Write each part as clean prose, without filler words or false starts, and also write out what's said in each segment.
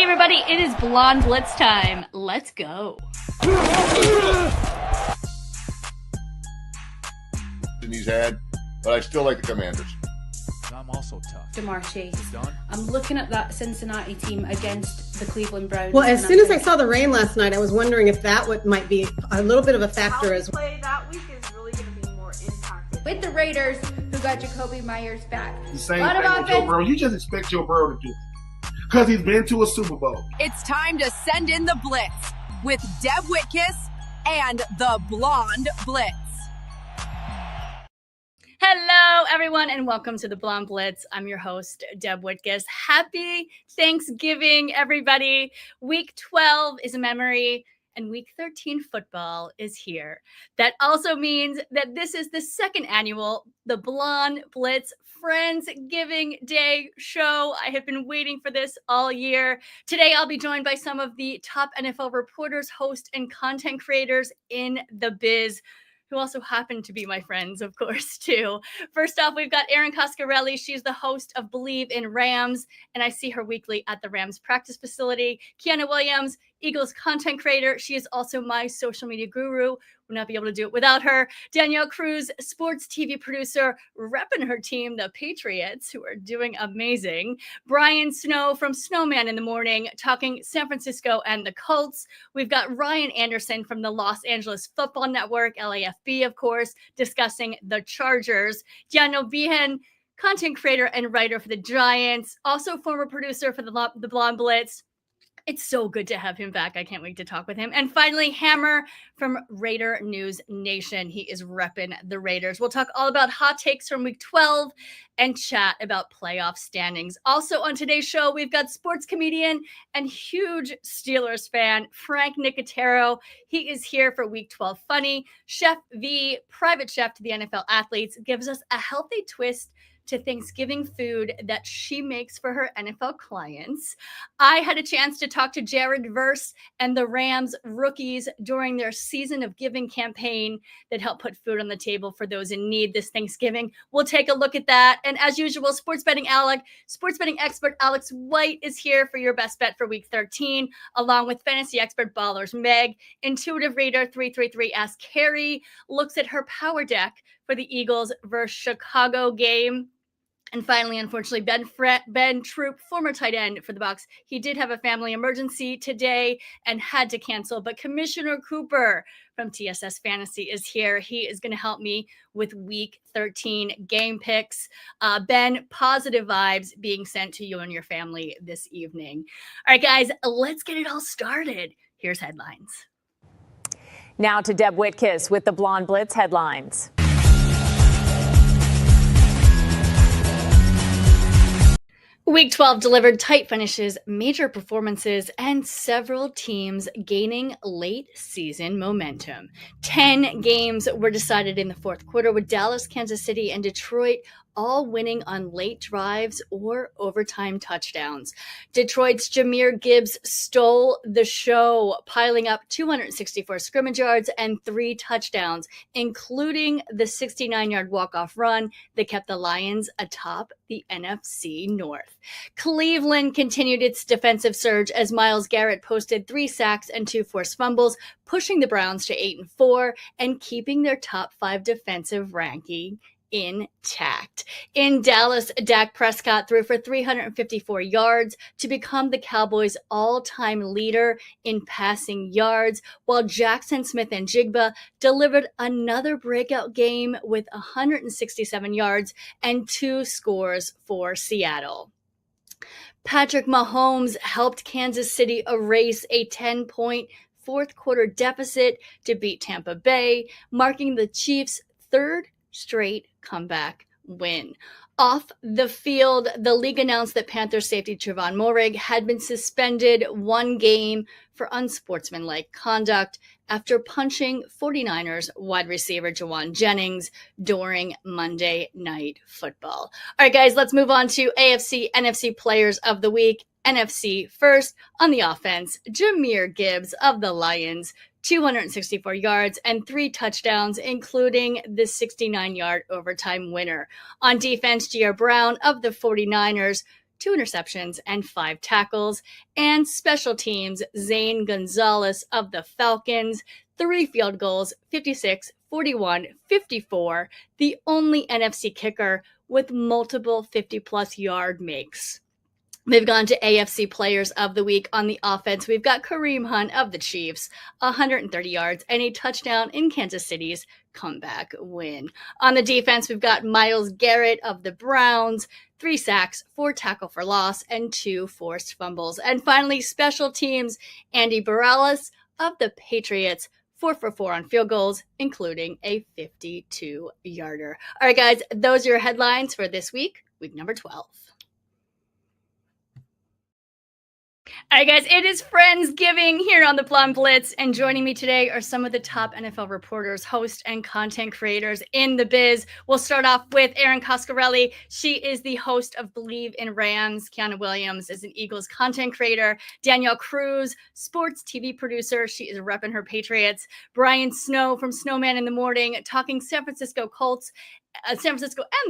everybody, it is Blonde Blitz time. Let's go. He's had, but I still like the Commanders. I'm also tough. DeMarche. I'm looking at that Cincinnati team against the Cleveland Browns. Well, as soon as I saw the rain last night, I was wondering if that might be a little bit of a factor as well. How we play that week is really going to be more impacted. With the Raiders, who got Jacoby Myers back. The same thing with Joe Burrow. You just expect Joe Burrow to do it because he's been to a Super Bowl. It's time to send in the blitz with Deb Whitcas and the Blonde Blitz. Hello, everyone, and welcome to the Blonde Blitz. I'm your host, Deb Whitcas. Happy Thanksgiving, everybody. Week 12 is a memory, and Week 13 football is here. That also means that this is the second annual The Blonde Blitz Friendsgiving Day show. I have been waiting for this all year. Today, I'll be joined by some of the top NFL reporters, hosts, and content creators in the biz, who also happen to be my friends, of course, too. First off, we've got Erin Coscarelli. She's the host of Believe in Rams, and I see her weekly at the Rams practice facility. Kiana Williams, Eagles content creator. She is also my social media guru. Would not be able to do it without her. Danielle Cruz, sports TV producer, repping her team, the Patriots, who are doing amazing. Brian Snow from Snowman in the Morning, talking San Francisco and the Colts. We've got Ryan Anderson from the Los Angeles Football Network, LAFB, of course, discussing the Chargers. Daniel Behan, content creator and writer for the Giants, also former producer for the Blonde Blitz. It's so good to have him back. I can't wait to talk with him. And finally, Hammer from Raider News Nation. He is repping the Raiders. We'll talk all about hot takes from Week 12 and chat about playoff standings. Also on today's show, we've got sports comedian and huge Steelers fan, Frank Nicotero. He is here for Week 12 Funny. Chef V, private chef to the NFL athletes, gives us a healthy twist to Thanksgiving food that she makes for her NFL clients. I had a chance to talk to Jared Verse and the Rams rookies during their Season of Giving campaign that helped put food on the table for those in need this Thanksgiving. We'll take a look at that. And as usual, sports betting expert Alex White is here for your best bet for Week 13, along with fantasy expert Ballers Meg. Intuitive Reader 333 asks Carrie looks at her power deck for the Eagles versus Chicago game. And finally, unfortunately, Ben Troupe, former tight end for the Bucs, he did have a family emergency today and had to cancel. But Commissioner Cooper from TSS Fantasy is here. He is going to help me with Week 13 game picks. Ben, positive vibes being sent to you and your family this evening. All right, guys, let's get it all started. Here's headlines. Now to Deb Whitcas with the Blonde Blitz headlines. Week 12 delivered tight finishes, major performances, and several teams gaining late season momentum. 10 games were decided in the fourth quarter, with Dallas, Kansas City, and Detroit all winning on late drives or overtime touchdowns. Detroit's Jahmyr Gibbs stole the show, piling up 264 scrimmage yards and 3 touchdowns, including the 69-yard walk-off run that kept the Lions atop the NFC North. Cleveland continued its defensive surge as Myles Garrett posted 3 sacks and 2 forced fumbles, pushing the Browns to 8-4 and keeping their top 5 defensive ranking intact. In Dallas, Dak Prescott threw for 354 yards to become the Cowboys' all-time leader in passing yards, while Jackson Smith and Jigba delivered another breakout game with 167 yards and 2 scores for Seattle. Patrick Mahomes helped Kansas City erase a 10-point fourth quarter deficit to beat Tampa Bay, marking the Chiefs' third straight comeback win. Off the field, the league announced that Panthers safety Trevon Moehrig had been suspended 1 game for unsportsmanlike conduct after punching 49ers wide receiver Jawan Jennings during Monday Night Football. All right, guys, let's move on to AFC, NFC Players of the Week. NFC first on the offense, Jahmyr Gibbs of the Lions, 264 yards and 3 touchdowns, including the 69-yard overtime winner. On defense, J.R. Brown of the 49ers, 2 interceptions, and 5 tackles. And special teams, Zane Gonzalez of the Falcons, 3 field goals, 56, 41, 54, the only NFC kicker with multiple 50-plus yard makes. They've gone to AFC Players of the Week. On the offense, we've got Kareem Hunt of the Chiefs, 130 yards and a touchdown in Kansas City's comeback win. On the defense, we've got Myles Garrett of the Browns, 3 sacks, 4 tackle for loss, and 2 forced fumbles. And finally, special teams, Andy Borales of the Patriots, 4 for 4 on field goals, including a 52-yarder. All right, guys, those are your headlines for this week number 12. All right, guys, it is Friendsgiving here on the Blonde Blitz, and joining me today are some of the top NFL reporters, hosts, and content creators in the biz. We'll start off with Erin Coscarelli. She is the host of Believe in Rams. Kiana Williams is an Eagles content creator. Danielle Cruz, sports TV producer. She is repping her Patriots. Brian Snow from Snowman in the Morning, talking San Francisco and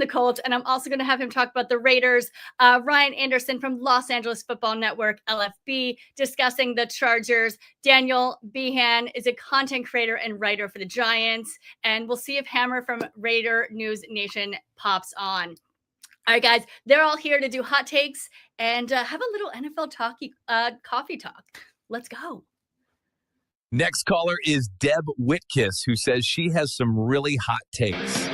the Colts, and I'm also going to have him talk about the Raiders. Ryan Anderson from Los Angeles Football Network, LFB, discussing the Chargers. Daniel Behan is a content creator and writer for the Giants, and we'll see if Hammer from Raider News Nation pops on. All right, guys, they're all here to do hot takes and have a little NFL coffee talk. Let's go. Next caller is Deb Whitcas, who says she has some really hot takes.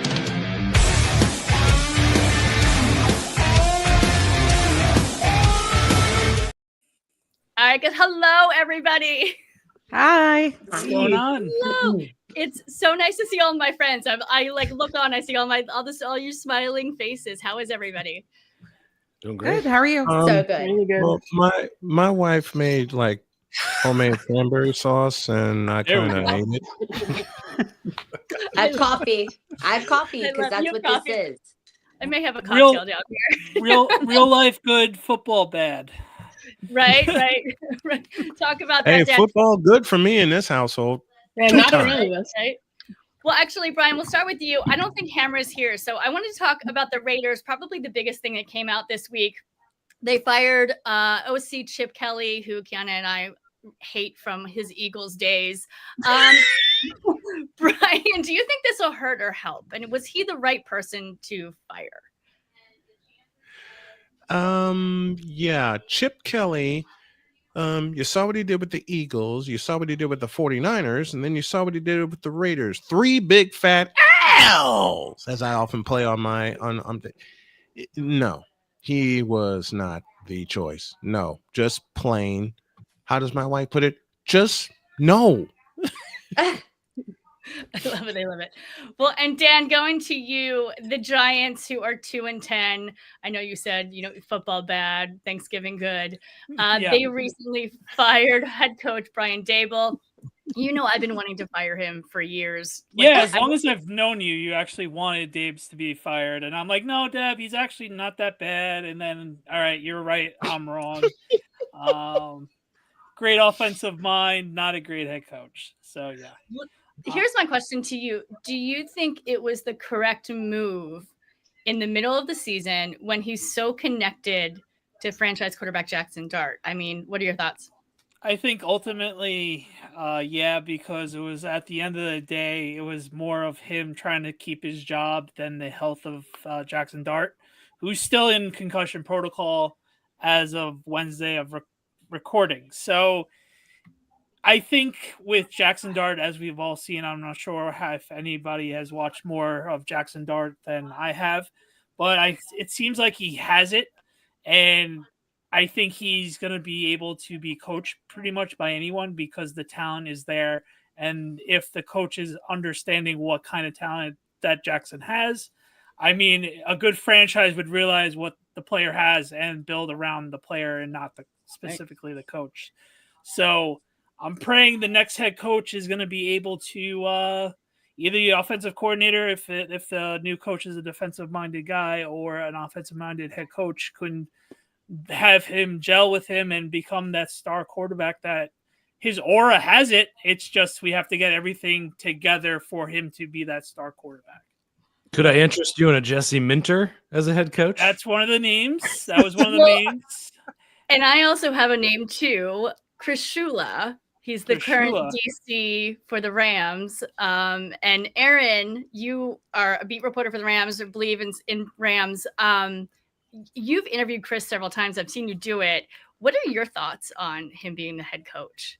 All right, good. Hello, everybody. Hi. What's going on? Hello. It's so nice to see all my friends. I look on, I see all your smiling faces. How is everybody? Doing great. Good. How are you? So good. Really good. Well, my wife made like homemade cranberry sauce, and I kind of ate it. I have coffee because that's what coffee. this is. I may have a cocktail down here. real life good, football bad. Right. Talk about that. Hey, Dan. football good for me in this household. Yeah, not really. Right? Well, actually, Brian, we'll start with you. I don't think Hammer is here, so I wanted to talk about the Raiders. Probably the biggest thing that came out this week. They fired OC Chip Kelly, who Kiana and I hate from his Eagles days. Brian, do you think this will hurt or help? And was he the right person to fire? Yeah, Chip Kelly, you saw what he did with the Eagles, you saw what he did with the 49ers, and then you saw what he did with the Raiders. 3 big fat L's, as I often play on my no, he was not the choice. No, just plain, how does my wife put it? Just no. I love it. Well, and Dan, going to you, the Giants, who are 2-10. I know you said, football bad, Thanksgiving good. They recently fired head coach Brian Daboll. I've been wanting to fire him for years. As long as I've known you, you actually wanted Dabes to be fired. And I'm like, no, Deb, he's actually not that bad. And then, all right, you're right. I'm wrong. Great offensive mind, not a great head coach. So, yeah. Here's my question to you. Do you think it was the correct move in the middle of the season when he's so connected to franchise quarterback Jackson Dart? I mean, what are your thoughts? I think ultimately, because it was at the end of the day, it was more of him trying to keep his job than the health of Jackson Dart, who's still in concussion protocol as of Wednesday of recording. So I think with Jackson Dart, as we've all seen, I'm not sure if anybody has watched more of Jackson Dart than I have, but it seems like he has it, and I think he's going to be able to be coached pretty much by anyone because the talent is there, and if the coach is understanding what kind of talent that Jackson has, I mean, a good franchise would realize what the player has and build around the player and not specifically the coach. So I'm praying the next head coach is going to be able to either the offensive coordinator, if the new coach is a defensive-minded guy, or an offensive-minded head coach couldn't have him gel with him and become that star quarterback that his aura has it. It's just we have to get everything together for him to be that star quarterback. Could I interest you in a Jesse Minter as a head coach? That's one of the names. That was one of the names. And I also have a name too, Chris Shula. He's the current DC for the Rams. And Aaron, you are a beat reporter for the Rams, or believe in Rams. You've interviewed Chris several times. I've seen you do it. What are your thoughts on him being the head coach?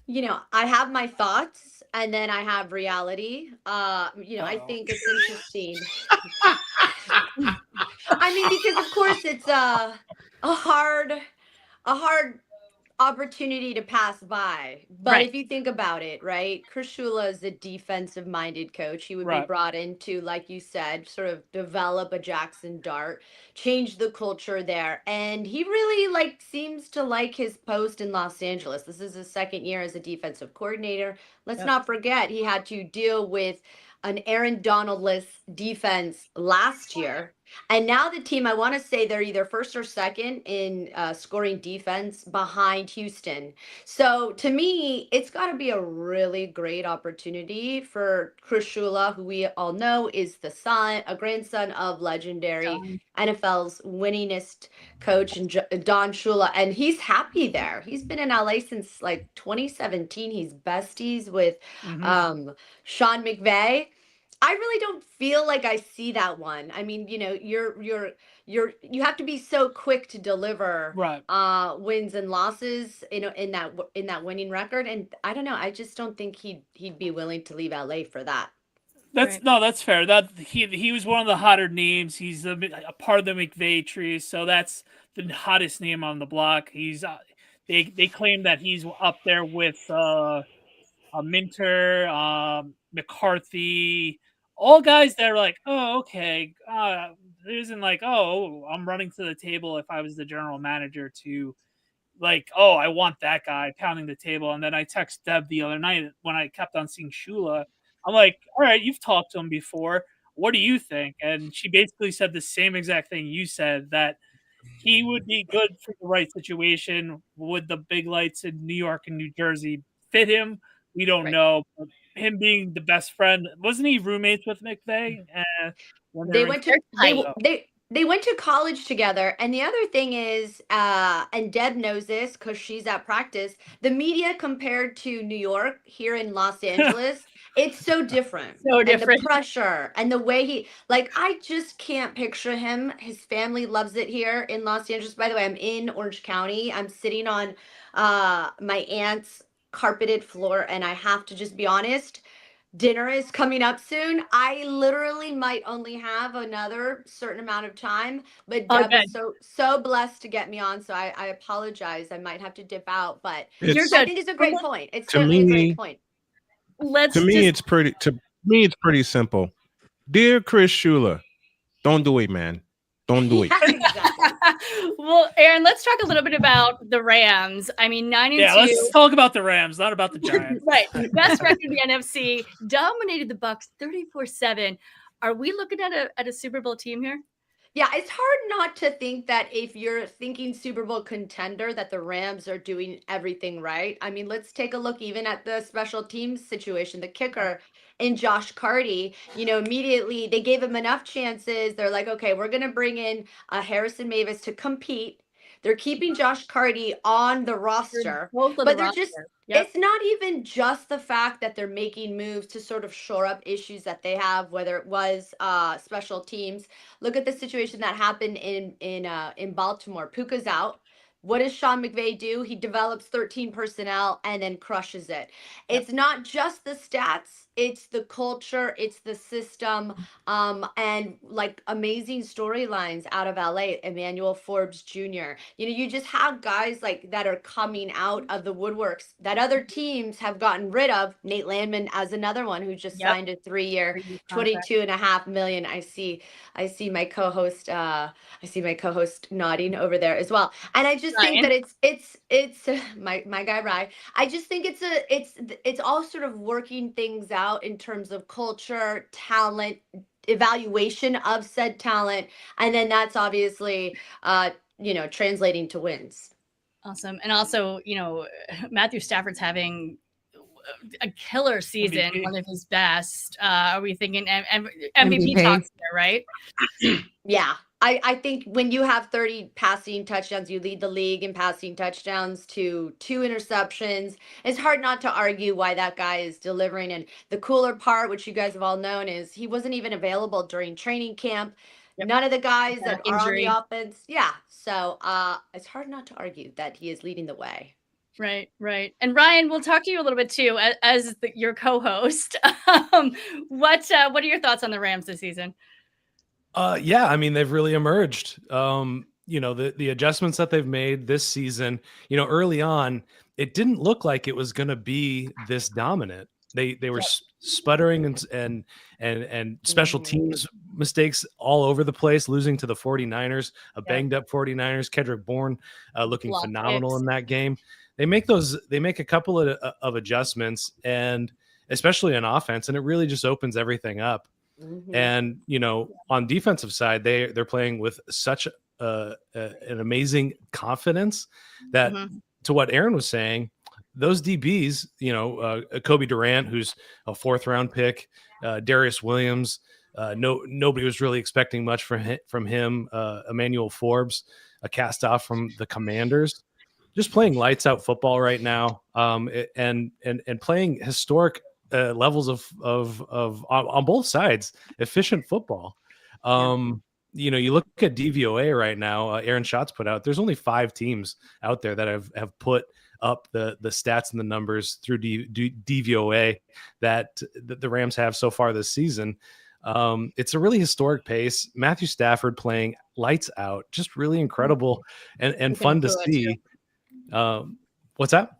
You know, I have my thoughts and then I have reality. I think it's interesting. I mean, because of course it's a hard opportunity to pass by. But if you think about it, right, Chris Shula is a defensive minded coach. He would be brought in to, like you said, sort of develop a Jackson Dart, change the culture there. And he really seems to like his post in Los Angeles. This is his second year as a defensive coordinator. Let's not forget he had to deal with an Aaron Donald-less defense last year. And now the team, I want to say they're either first or second in scoring defense behind Houston. So to me, it's got to be a really great opportunity for Chris Shula, who we all know is a grandson of legendary NFL's winningest coach, and Don Shula. And he's happy there. He's been in LA since 2017. He's besties with Sean McVay. I really don't feel like I see that one. I mean, you have to be so quick to deliver wins and losses, in that winning record. And I don't know. I just don't think he'd be willing to leave LA for that. That's fair. That he was one of the hotter names. He's a part of the McVay tree, so that's the hottest name on the block. He's they claim that he's up there with Minter, McCarthy. All guys that are like, oh, okay. It isn't like, oh, I'm running to the table if I was the general manager to oh, I want that guy pounding the table. And then I text Deb the other night when I kept on seeing Shula. I'm like, all right, you've talked to him before. What do you think? And she basically said the same exact thing you said, that he would be good for the right situation. Would the big lights in New York and New Jersey fit him? We don't know. But him being the best friend, wasn't he roommates with McVay? They went to college together. And the other thing is, and Deb knows this because she's at practice, the media compared to New York here in Los Angeles, it's so different. So different. And the pressure and the way I just can't picture him. His family loves it here in Los Angeles. By the way, I'm in Orange County. I'm sitting on my aunt's carpeted floor, and I have to just be honest, dinner is coming up soon. I literally might only have another certain amount of time, but Deb is so blessed to get me on, so I apologize. I might have to dip out, but I think it's a great point. It's certainly a great point. It's pretty simple. Dear Chris Shula, don't do it, man. Don't do it. Well, Aaron, let's talk a little bit about the Rams. I mean, 9-2. Yeah, let's talk about the Rams, not about the Giants. Right. Best record in the NFC, dominated the Bucs 34-7. Are we looking at a Super Bowl team here? Yeah, it's hard not to think that if you're thinking Super Bowl contender, that the Rams are doing everything right. I mean, let's take a look even at the special teams situation. The kicker in Josh Carty, immediately they gave him enough chances. They're like, okay, we're going to bring in Harrison Mavis to compete. They're keeping Josh Carty on the roster, but they're just, it's not even just the fact that they're making moves to sort of shore up issues that they have, whether it was special teams. Look at the situation that happened in Baltimore. Puka's out. What does Sean McVay do? He develops 13 personnel and then crushes it. It's not just the stats. It's the culture, it's the system, and amazing storylines out of LA. Emmanuel Forbes Jr. You just have guys that are coming out of the woodworks that other teams have gotten rid of. Nate Landman as another one who just signed a 3-year, $22.5 million. I see my co-host. I see my co-host nodding over there as well. And I just think that it's my guy Rye. I just think it's all sort of working things out in terms of culture, talent, evaluation of said talent, and then that's obviously translating to wins. Awesome. And also, Matthew Stafford's having a killer season, MVP. one of his best. Are we thinking MVP talks there, right? Yeah. I think when you have 30 passing touchdowns, you lead the league in passing touchdowns to 2 interceptions. It's hard not to argue why that guy is delivering. And the cooler part, which you guys have all known, is he wasn't even available during training camp. None of the guys that are on the offense. Yeah. So it's hard not to argue that he is leading the way. Right. And Ryan, we'll talk to you a little bit too, as your co-host. What are your thoughts on the Rams this season? Yeah, I mean, they've really emerged. The adjustments that they've made this season, early on, it didn't look like it was going to be this dominant. They were sputtering and special teams mistakes all over the place, losing to the 49ers, a banged up 49ers, Kendrick Bourne looking phenomenal in that game. They make a couple of adjustments, and especially on offense, and it really just opens everything up. Mm-hmm. And on defensive side, they're playing with such an amazing confidence that, to what Aaron was saying, those DBs, Kobe Durant, who's a 4th round pick, Darius Williams, nobody was really expecting much from him. Emmanuel Forbes, a cast off from the Commanders, just playing lights out football right now, and playing historic levels of on both sides, efficient football. You look at DVOA right now. Aaron Schatz put out, there's only 5 teams out there that have put up the stats and the numbers through DVOA that the Rams have so far this season. It's a really historic pace. Matthew Stafford playing lights out, just really incredible and fun to see. What's that?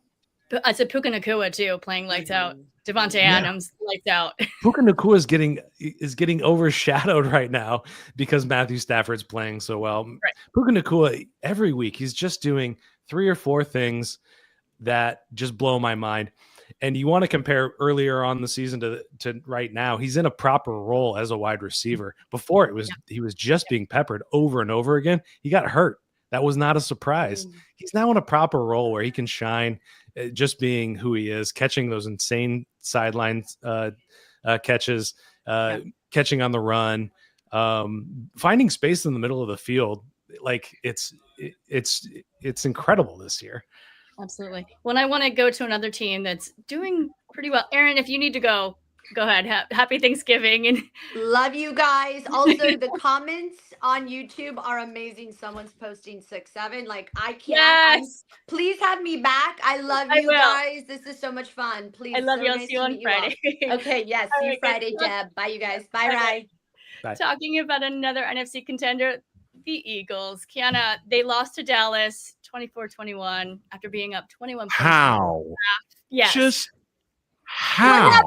I said Puka Nacua too, playing lights out. Devontae Adams, lights out. Puka Nacua is getting overshadowed right now because Matthew Stafford's playing so well. Right. Puka Nacua, every week, he's just doing 3 or 4 things that just blow my mind. And you want to compare earlier on the season to right now, he's in a proper role as a wide receiver. Before he was just being peppered over and over again. He got hurt. That was not a surprise. He's now in a proper role where he can shine, just being who he is, catching those insane sidelines catches, catching on the run, finding space in the middle of the field. Like it's incredible this year. Absolutely. Well, I want to go to another team that's doing pretty well. Aaron, if you need to go ahead. Happy Thanksgiving. And love you guys. Also, the comments on YouTube are amazing. Someone's posting 6-7. Like, I can't. Yes. Please have me back. I love you guys. This is so much fun. Please. I love you. I'll see you on Friday. Okay. Yes. See you Friday, Deb. Bye, you guys. Bye, Ryan. Bye. Talking about another NFC contender, the Eagles. Kiana, they lost to Dallas 24-21 after being up 21 points. How? Yes. Just how?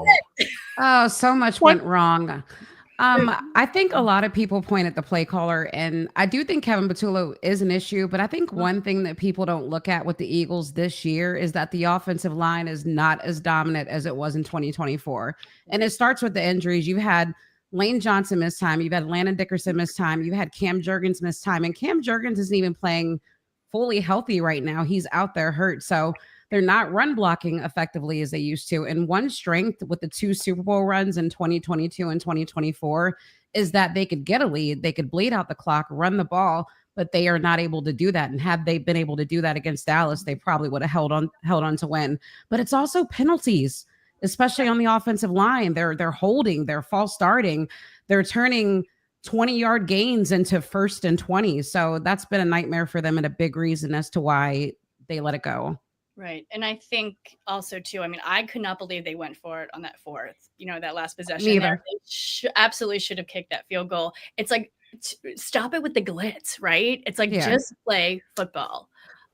Oh, so much went wrong. I think a lot of people point at the play caller, and I do think Kevin Patullo is an issue, but I think one thing that people don't look at with the Eagles this year is that the offensive line is not as dominant as it was in 2024. And it starts with the injuries. You've had Lane Johnson miss time. You've had Landon Dickerson miss time. You've had Cam Jurgens miss time. And Cam Jurgens isn't even playing fully healthy right now. He's out there hurt. So they're not run blocking effectively as they used to. And one strength with the 2 Super Bowl runs in 2022 and 2024 is that they could get a lead. They could bleed out the clock, run the ball, but they are not able to do that. And had they been able to do that against Dallas, they probably would have held on to win. But it's also penalties, especially on the offensive line. They're holding, they're false starting, they're turning 20-yard gains into 1st and 20. So that's been a nightmare for them and a big reason as to why they let it go. Right. And I think also, too, I mean, I could not believe they went for it on that 4th, that last possession. Neither. They absolutely should have kicked that field goal. It's like, stop it with the glitz, right? It's like, just play football.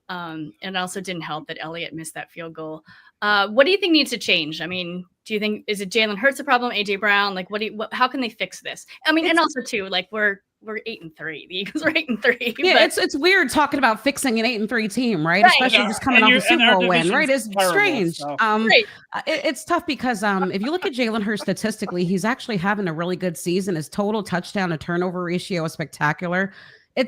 And it also didn't help that Elliott missed that field goal. What do you think needs to change? I mean, do you think, is it Jalen Hurts a problem? AJ Brown? Like, how can they fix this? I mean, and also too, like we're 8-3. The Eagles are 8-3. Yeah, it's weird talking about fixing an 8-3 team, right? Especially just coming off a Super Bowl win, right? It's terrible, strange. So. It's tough because if you look at Jalen Hurts statistically, he's actually having a really good season. His total touchdown to turnover ratio is spectacular.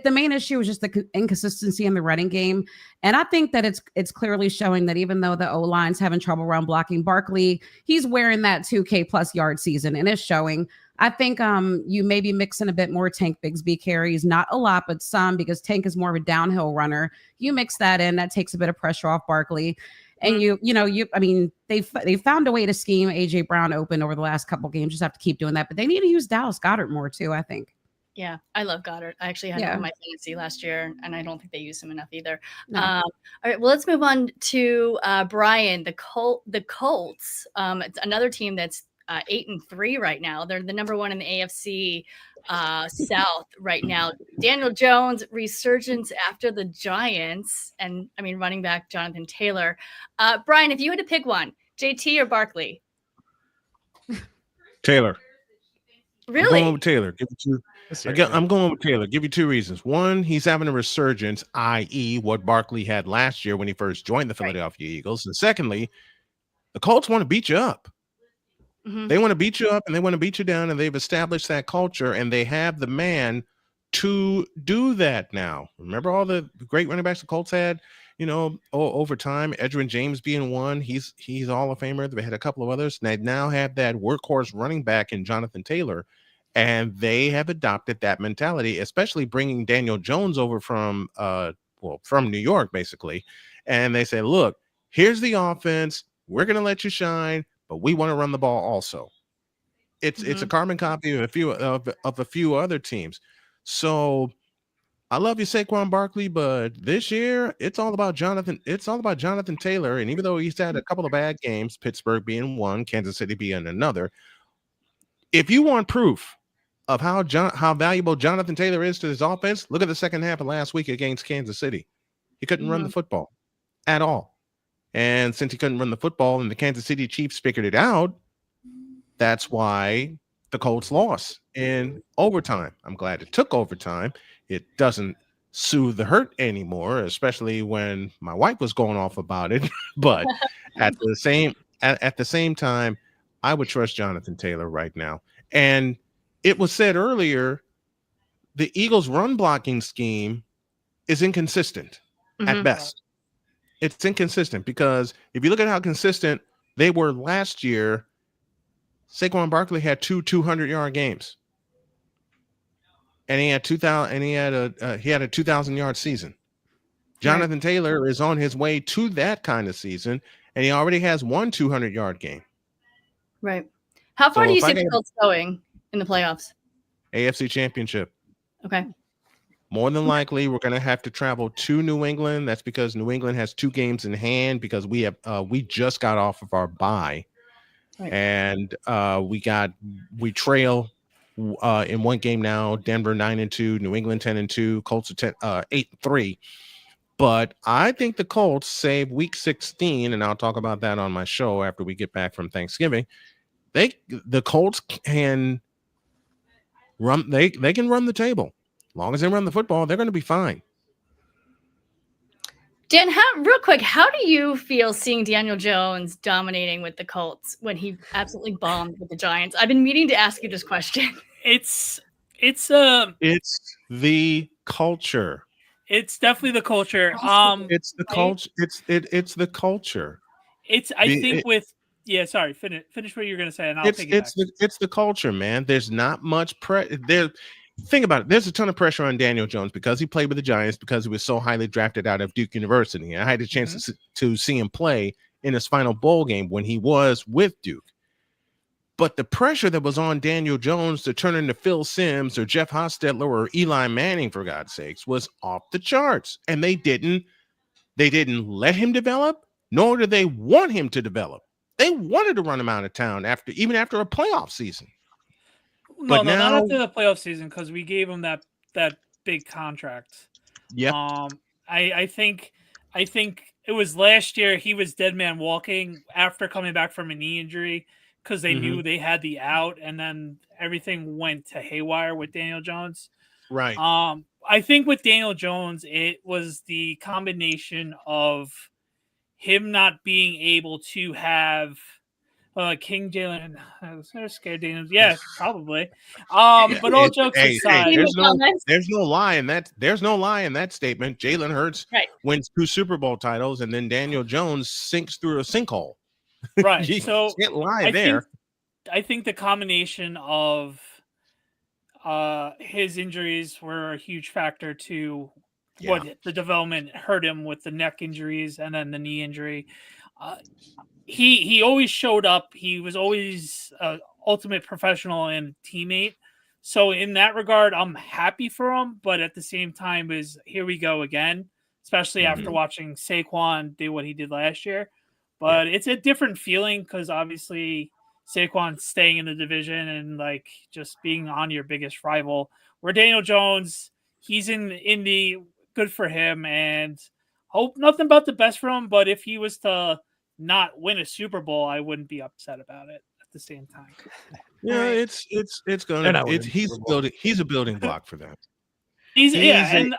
The main issue is just the inconsistency in the running game. And I think that it's clearly showing that even though the O-line's having trouble run blocking Barkley, he's wearing that 2K plus yard season, and it's showing. I think you may be mixing a bit more Tank Bigsby carries, not a lot, but some, because Tank is more of a downhill runner. You mix that in, that takes a bit of pressure off Barkley. And they found a way to scheme AJ Brown open over the last couple games. Just have to keep doing that. But they need to use Dallas Goedert more too, I think. Yeah, I love Goddard. I actually had him in my fantasy last year, and I don't think they used him enough either. No. All right, well, let's move on to Brian. The Colts. It's another team that's 8-3 right now. They're the number one in the AFC South right now. Daniel Jones resurgence after the Giants, and running back Jonathan Taylor. Brian, if you had to pick one, JT or Barkley? Taylor. Really? I'm going with Taylor. I'm going with Taylor. Give you two reasons. One, he's having a resurgence, i.e., what Barkley had last year when he first joined the Philadelphia Eagles. And secondly, the Colts want to beat you up. Mm-hmm. They want to beat you up and they want to beat you down, and they've established that culture, and they have the man to do that now. Remember all the great running backs the Colts had, over time, Edgerrin James being one. He's Hall of Famer. They had a couple of others. And they now have that workhorse running back in Jonathan Taylor, and they have adopted that mentality, especially bringing Daniel Jones over from New York, basically. And they say, look, here's the offense. We're going to let you shine, but we want to run the ball also. It's a carbon copy of a few other teams. So I love you, Saquon Barkley, but this year it's all about Jonathan. It's all about Jonathan Taylor. And even though he's had a couple of bad games, Pittsburgh being one, Kansas City being another, if you want proof of how valuable Jonathan Taylor is to his offense, look at the second half of last week against Kansas City. He couldn't run the football at all. And since he couldn't run the football and the Kansas City Chiefs figured it out, that's why the Colts lost in overtime. I'm glad it took overtime. It doesn't soothe the hurt anymore, especially when my wife was going off about it. But at the same time, I would trust Jonathan Taylor right now. And it was said earlier, the Eagles' run blocking scheme is inconsistent at best. It's inconsistent because if you look at how consistent they were last year, Saquon Barkley had two 200-yard games, and he had 2,000, and he had a 2,000-yard season. Jonathan Taylor is on his way to that kind of season, and he already has one 200-yard game. Right. How far do you see the Colts going in the playoffs? AFC Championship. Okay. More than likely, we're going to have to travel to New England. That's because New England has 2 games in hand because we just got off of our bye. Right. And we trail in one game now. Denver 9-2, New England 10-2, Colts are 8-3. But I think the Colts save Week 16, and I'll talk about that on my show after we get back from Thanksgiving. The Colts can run. They can run the table. As long as they run the football, they're going to be fine. Dan, real quick, how do you feel seeing Daniel Jones dominating with the Colts when he absolutely bombed with the Giants? I've been meaning to ask you this question. It's the culture. It's definitely the culture. It's the culture. It's the culture. Sorry. Finish what you're going to say, and I'll take it back. It's the culture, man. There's not much there. Think about it. There's a ton of pressure on Daniel Jones because he played with the Giants, because he was so highly drafted out of Duke University. I had a chance to see him play in his final bowl game when he was with Duke. But the pressure that was on Daniel Jones to turn into Phil Simms or Jeff Hostetler or Eli Manning, for God's sakes, was off the charts. And they didn't let him develop, nor did they want him to develop. They wanted to run him out of town even after a playoff season. Not after the playoff season, because we gave him that big contract. Yeah. I think it was last year he was dead man walking after coming back from a knee injury because they knew they had the out, and then everything went to haywire with Daniel Jones. Right. I think with Daniel Jones, it was the combination of him not being able to have King Jalen. I was scared Daniel. Yeah, probably. But all jokes aside, there's no lie in that. There's no lie in that statement. Jalen Hurts wins 2 Super Bowl titles, and then Daniel Jones sinks through a sinkhole. Right. You So can't lie there. I think the combination of his injuries were a huge factor to what the development hurt him with the neck injuries and then the knee injury. He always showed up. He was always an ultimate professional and teammate. So in that regard, I'm happy for him. But at the same time, here we go again, especially after watching Saquon do what he did last year. But it's a different feeling because obviously Saquon's staying in the division and like just being on your biggest rival. Where Daniel Jones, he's in Indy, good for him, and hope nothing but the best for him. But if he was to not win a Super Bowl, I wouldn't be upset about it at the same time. Yeah, it's gonna. He's a building block for them. And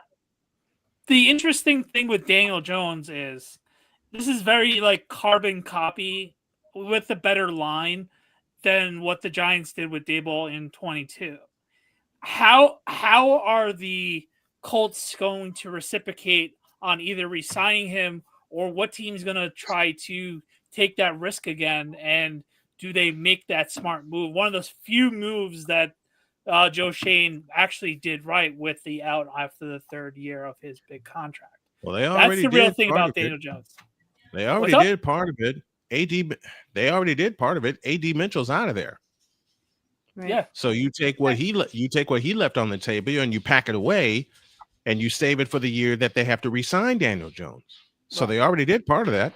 the interesting thing with Daniel Jones is this is very like carbon copy with a better line than what the Giants did with Daboll in 22. How are the Colts going to reciprocate on either re-signing him or what team's going to try to take that risk again? And do they make that smart move? One of those few moves that Joe Shane actually did right with the out after the 3rd year of his big contract. Well, that's the real thing about Daniel Jones. They already did part of it. They already did part of it. AD Mitchell's out of there. Right. Yeah. So you take what he left on the table and you pack it away, and you save it for the year that they have to re-sign Daniel Jones. So they already did part of that.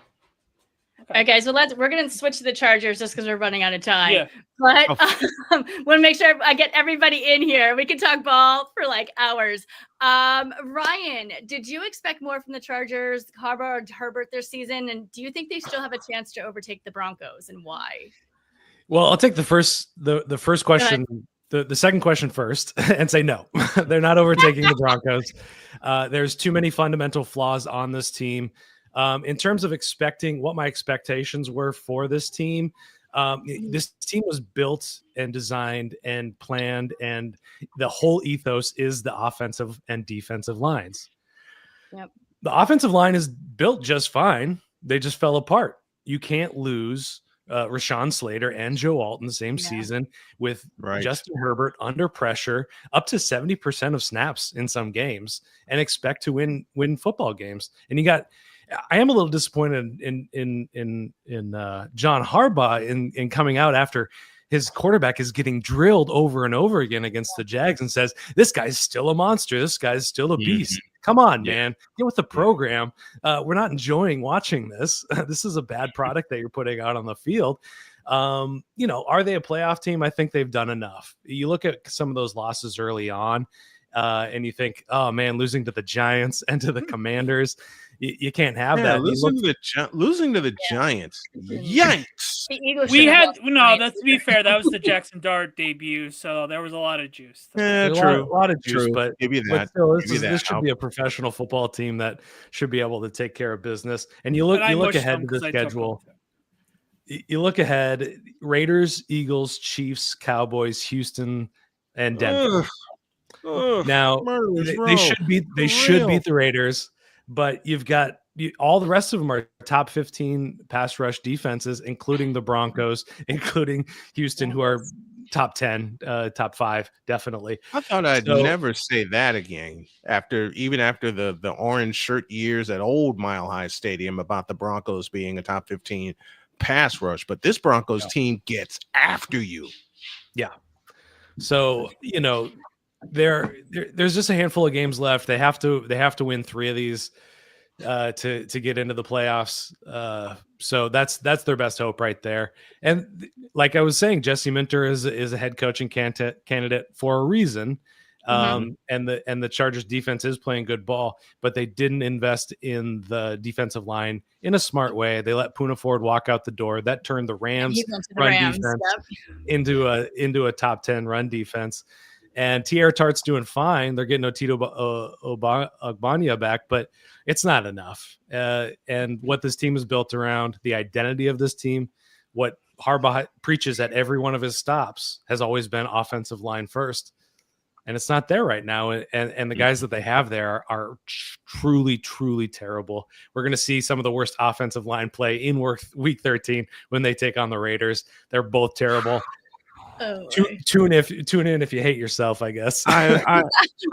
Okay, guys. So we're gonna switch to the Chargers just because we're running out of time. Yeah. But want to make sure I get everybody in here. We can talk ball for like hours. Ryan, did you expect more from the Chargers, Harbaugh or Herbert this season? And do you think they still have a chance to overtake the Broncos, and why? Well, I'll take the first question, the second question first, and say no. They're not overtaking the Broncos. There's too many fundamental flaws on this team. In terms of expecting what my expectations were for this team was built and designed and planned, and the whole ethos is the offensive and defensive lines. Yep. The offensive line is built just fine. They just fell apart. You can't lose Rashawn Slater and Joe Alton the same season with Justin Herbert under pressure up to 70% of snaps in some games and expect to win football games. And I am a little disappointed in John Harbaugh in coming out after his quarterback is getting drilled over and over again against the Jags and says, this guy's still a monster. This guy's still a beast. Come on, man. Get with the program. We're not enjoying watching this. This is a bad product that you're putting out on the field. Are they a playoff team? I think they've done enough. You look at some of those losses early on, and you think, oh, man, losing to the Giants and to the Commanders, you can't have that. Losing to the Giants. Yikes. The Eagles that's to be fair. That was the Jackson Dart debut, so there was a lot of juice. Yeah, true. A lot of juice, but maybe that. But still, this should be a professional football team that should be able to take care of business. And you look ahead to the schedule. You look ahead: Raiders, Eagles, Chiefs, Cowboys, Houston, and Denver. Now they should beat the Raiders. But you've got all the rest of them are top 15 pass rush defenses, including the Broncos, including Houston, who are top 10, top 5, definitely. I thought I'd never say that again after the orange shirt years at old Mile High Stadium about the Broncos being a top 15 pass rush. But this Broncos team gets after you. Yeah. So, there's just a handful of games left. They have to win 3 of these to get into the playoffs. So that's their best hope right there. And like I was saying, Jesse Minter is a head coaching candidate for a reason. And the Chargers defense is playing good ball, but they didn't invest in the defensive line in a smart way. They let Poona Ford walk out the door. That turned the Rams defense into a top 10 run defense. And Tierra Tart's doing fine. They're getting Otito Ogbanya back, but it's not enough. And what this team is built around, the identity of this team, what Harbaugh preaches at every one of his stops has always been offensive line first. And it's not there right now. And the guys that they have there are truly, truly terrible. We're going to see some of the worst offensive line play in week 13 when they take on the Raiders. They're both terrible. Oh, tune in if you hate yourself, I guess. I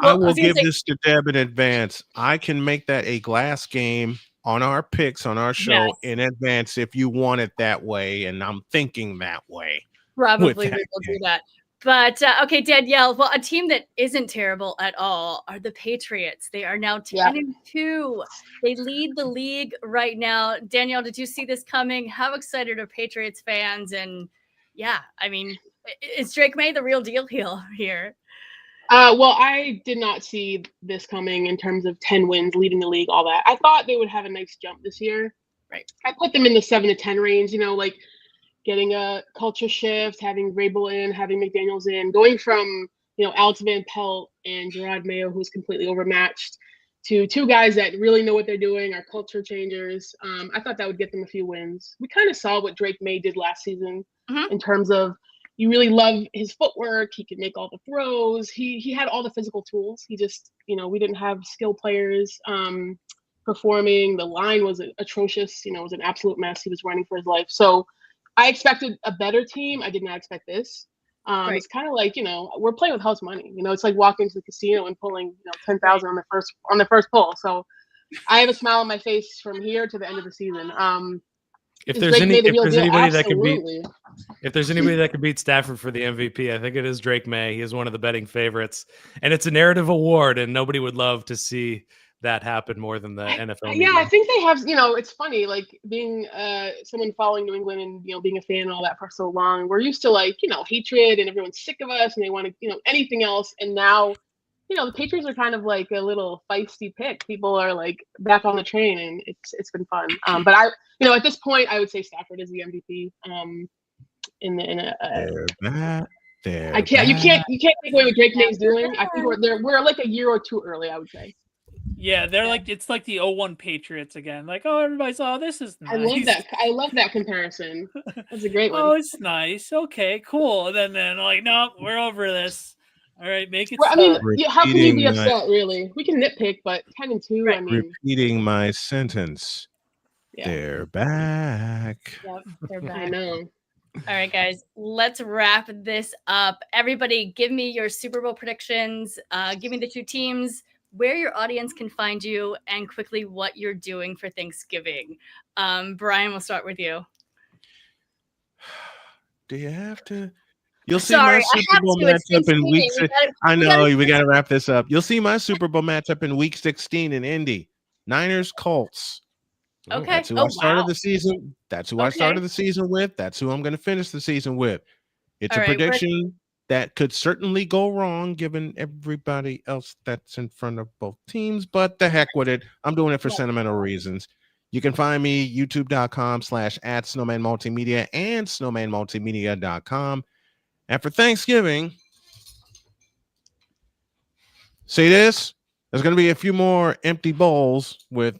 will give this to Deb in advance. I can make that a glass game on our picks on our show in advance if you want it that way. And I'm thinking that way. Probably we will do that. But okay, Danielle, well, a team that isn't terrible at all are the Patriots. They are now 10-2. They lead the league right now. Danielle, did you see this coming? How excited are Patriots fans? And yeah, I mean, is Drake May the real deal here? Well, I did not see this coming in terms of 10 wins, leading the league, all that. I thought they would have a nice jump this year. Right. I put them in the 7-10 range, like getting a culture shift, having Vrabel in, having McDaniels in, going from, Alex Van Pelt and Gerard Mayo, who's completely overmatched, to two guys that really know what they're doing, are culture changers. I thought that would get them a few wins. We kind of saw what Drake May did last season in terms of, you really love his footwork. He could make all the throws. He had all the physical tools. He just, we didn't have skill players performing. The line was atrocious. It was an absolute mess. He was running for his life. So I expected a better team. I did not expect this. It's kind of like, we're playing with house money. It's like walking to the casino and pulling, 10,000 on the first pull. So I have a smile on my face from here to the end of the season. If there's anybody that can beat Stafford for the MVP, I think it is Drake May. He is one of the betting favorites, and it's a narrative award, and nobody would love to see that happen more than the NFL. Yeah, I think they have. It's funny, like being someone following New England and being a fan and all that for so long. We're used to hatred, and everyone's sick of us, and they want to anything else. And now, the Patriots are kind of like a little feisty pick. People are like back on the train, and it's been fun. But at this point, I would say Stafford is the MVP. You can't take away what Drake May's doing. I think we're like a year or two early, I would say. Yeah, they're like, it's like the 0-1 Patriots again. Like, oh, everybody saw this is nice. I love that comparison. That's a great one. Oh, it's nice. Okay, cool. And then like, no, we're over this. All right, make it. Well, how can you be upset? Really, we can nitpick, but 10-2. I mean, repeating my sentence. Yeah. They're back. Yep, they're back. I know. All right, guys, let's wrap this up. Everybody, give me your Super Bowl predictions. Give me the two teams, where your audience can find you, and quickly what you're doing for Thanksgiving. Brian, we'll start with you. Do you have to? You'll see my Super Bowl matchup in week 6. I know we got to wrap this up. You'll see my Super Bowl matchup in week 16 in Indy. Niners, Colts. Okay. That's who I started the season. That's who I started the season with. That's who I'm going to finish the season with. It's a prediction that could certainly go wrong given everybody else that's in front of both teams, but the heck with it. I'm doing it for sentimental reasons. You can find me youtube.com/@snowmanmultimedia and snowmanmultimedia.com. And for Thanksgiving, see this? There's going to be a few more empty bowls that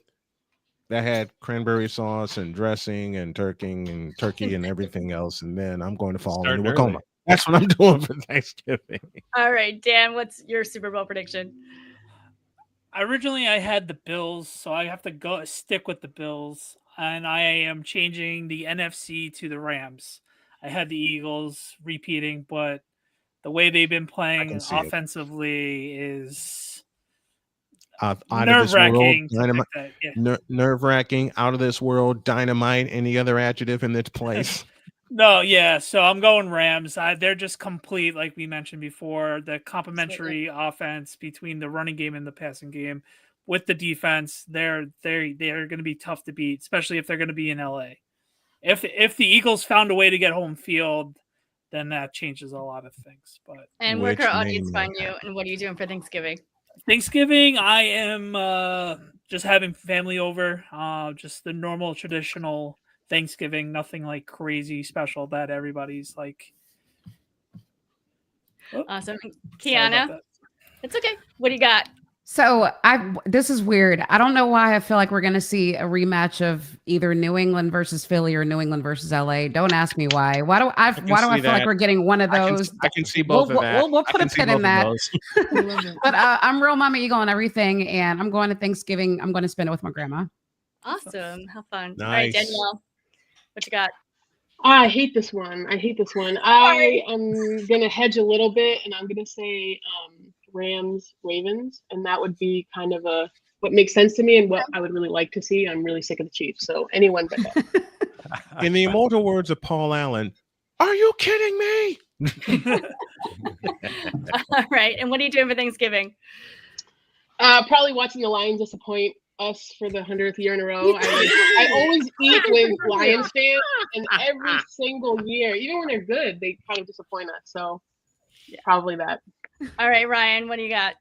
had cranberry sauce and dressing and turkey and everything else. And then I'm going to fall into a coma. That's what I'm doing for Thanksgiving. All right, Dan, what's your Super Bowl prediction? Originally, I had the Bills, so I have to stick with the Bills. And I am changing the NFC to the Rams. I had the Eagles repeating, but the way they've been playing offensively is nerve-wracking. Nerve-wracking, out of this world, dynamite, any other adjective in its place. No, yeah. So I'm going Rams. They're just complete, like we mentioned before, the complementary offense between the running game and the passing game with the defense. They're going to be tough to beat, especially if they're going to be in LA. If the Eagles found a way to get home field, then that changes a lot of things. And where can our audience find you, and what are you doing for Thanksgiving? Thanksgiving, I am just having family over, just the normal traditional Thanksgiving, nothing like crazy special that everybody's like. Awesome. Kiana, it's okay. What do you got? So this is weird. I don't know why I feel like we're going to see a rematch of either New England versus Philly or New England versus LA. Don't ask me why. Why do I feel like we're getting one of those? I can see both of that. We'll put a pin in that. But I'm real Mama Eagle on everything, and I'm going to Thanksgiving. I'm going to spend it with my grandma. Awesome. How fun. Nice. All right, Danielle, what you got? I hate this one. I am gonna hedge a little bit, and I'm gonna say Rams Ravens, and that would be kind of what makes sense to me and what I would really like to see. I'm really sick of the Chiefs, so anyone but that. In the immortal words of Paul Allen, are you kidding me? All right, and what are you doing for Thanksgiving? Probably watching the Lions disappoint us for the 100th year in a row. I always eat with Lions fans, and every single year, even when they're good, they kind of disappoint us. So probably that. All right, Ryan, what do you got?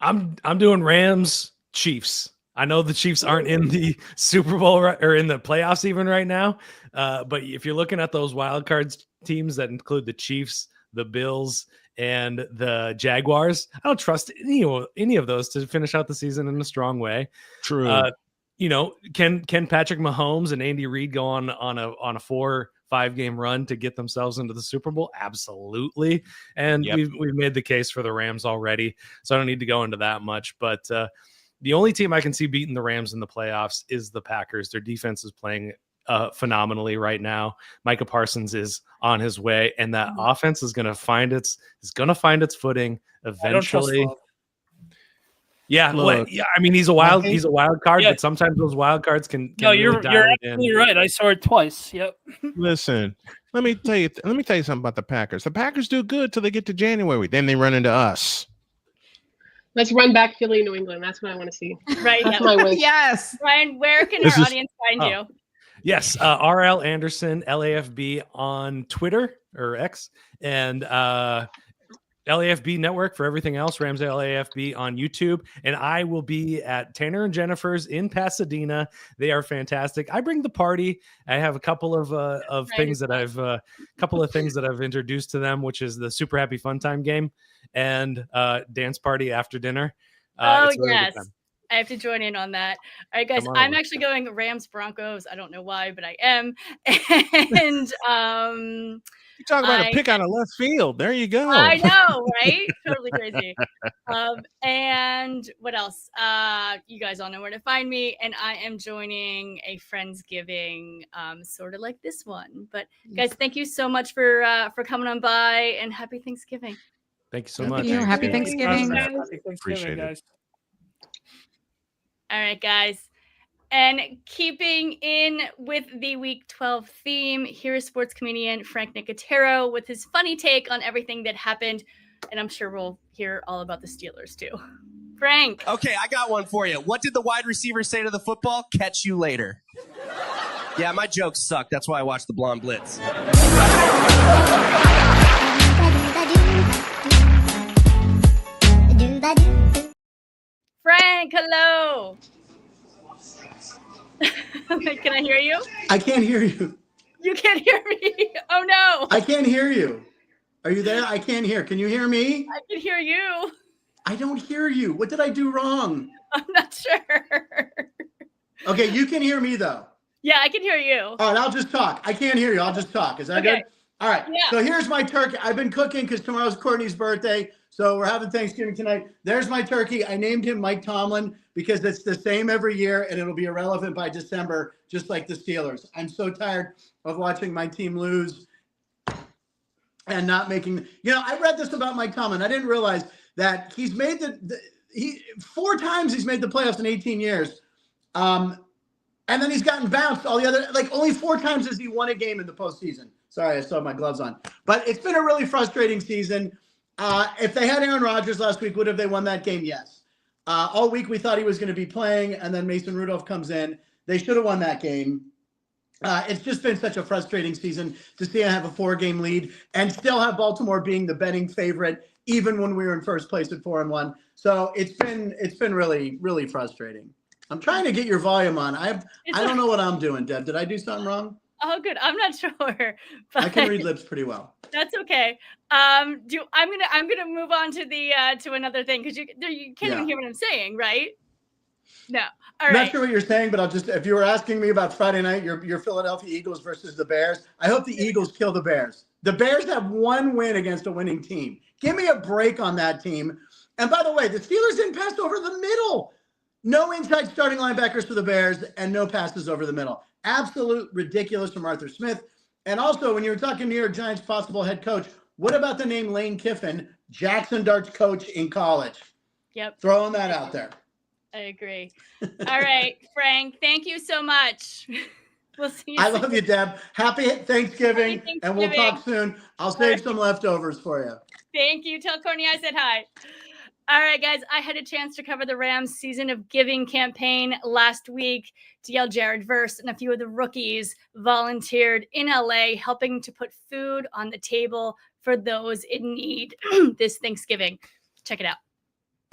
I'm doing Rams Chiefs. I know the Chiefs aren't in the Super Bowl or in the playoffs even right now, but if you're looking at those wild cards teams that include the Chiefs, the Bills, and the Jaguars, I don't trust any of those to finish out the season in a strong way. True. Can Patrick Mahomes and Andy Reid go on a 4-5 game run to get themselves into the Super Bowl? Absolutely. And we've made the case for the Rams already, so I don't need to go into that much. But the only team I can see beating the Rams in the playoffs is the Packers. Their defense is playing phenomenally right now. Micah Parsons is on his way, and that offense is going to find its footing eventually. Yeah, I mean, he's a wild card, but sometimes those wild cards can no, really you're absolutely right. I saw it twice. Yep. Listen, let me tell you something about the Packers. The Packers do good till they get to January. Then they run into us. Let's run back Philly, New England. That's what I want to see. Right. That's my wish. Yes. Ryan, where can our audience find you? Yes, RL Anderson, LAFB on Twitter or X, and LAFB Network for everything else, Ramsey LAFB on YouTube. And I will be at Tanner and Jennifer's in Pasadena. They are fantastic. I bring the party. I have a couple of things that I've introduced to them, which is the Super Happy Fun Time game and dance party after dinner. Yes. I have to join in on that. All right, guys, I'm actually going Rams Broncos. I don't know why, but I am. And you talk about a pick out of left field. There you go. I know, right? Totally crazy. And what else? You guys all know where to find me. And I am joining a Friendsgiving, sort of like this one. But guys, thank you so much for coming on by, and happy Thanksgiving. Thank you so much. Happy Thanksgiving. Happy Thanksgiving, Appreciate guys. it. All right, guys. And keeping in with the Week 12 theme, here is sports comedian Frank Nicotero with his funny take on everything that happened. And I'm sure we'll hear all about the Steelers, too. Frank. Okay, I got one for you. What did the wide receiver say to the football? Catch you later. Yeah, my jokes suck. That's why I watch the Blonde Blitz. Frank, hello. Can I hear you? I can't hear you. You can't hear me. Oh, no. I can't hear you. Are you there? I can't hear. Can you hear me? I can hear you. I don't hear you. What did I do wrong? I'm not sure. Okay, you can hear me, though. Yeah, I can hear you. All right, I'll just talk. I can't hear you. I'll just talk. Is that good? All right. Yeah. So here's my turkey. I've been cooking because tomorrow's Courtney's birthday. So we're having Thanksgiving tonight. There's my turkey. I named him Mike Tomlin because it's the same every year and it'll be irrelevant by December, just like the Steelers. I'm so tired of watching my team lose and not making, I read this about Mike Tomlin. I didn't realize that he's made four times he's made the playoffs in 18 years. And then he's gotten bounced all the other, only 4 times has he won a game in the postseason. Sorry, I still have my gloves on. But it's been a really frustrating season. If they had Aaron Rodgers last week, would have they won that game? Yes. All week we thought he was going to be playing, and then Mason Rudolph comes in. They should have won that game. It's just been such a frustrating season to see him have a 4-game lead and still have Baltimore being the betting favorite, even when we were in first place at 4-1. So it's been really, really frustrating. I'm trying to get your volume on. I don't know what I'm doing, Deb. Did I do something wrong? Oh, good. I'm not sure. But I can read lips pretty well. That's okay. I'm gonna move on to the to another thing because you can't even hear what I'm saying, right? No. All I'm right. not sure what you're saying, but if you were asking me about Friday night, your Philadelphia Eagles versus the Bears, I hope the Eagles kill the Bears. The Bears have one win against a winning team. Give me a break on that team. And by the way, the Steelers didn't pass over the middle. No inside starting linebackers for the Bears and no passes over the middle. Absolute ridiculous from Arthur Smith. And also, when you were talking New York Giants possible head coach, what about the name Lane Kiffin, Jackson Dart's coach in college? Yep. Throwing that out there. I agree. All right, Frank, thank you so much. We'll see you I soon. love you, Deb. Happy Thanksgiving, and we'll talk soon. I'll save some leftovers for you. Thank you. Tell Courtney I said hi. All right, guys, I had a chance to cover the Rams' Season of Giving campaign last week. DL Jared Verse and a few of the rookies volunteered in LA, helping to put food on the table for those in need this Thanksgiving. Check it out.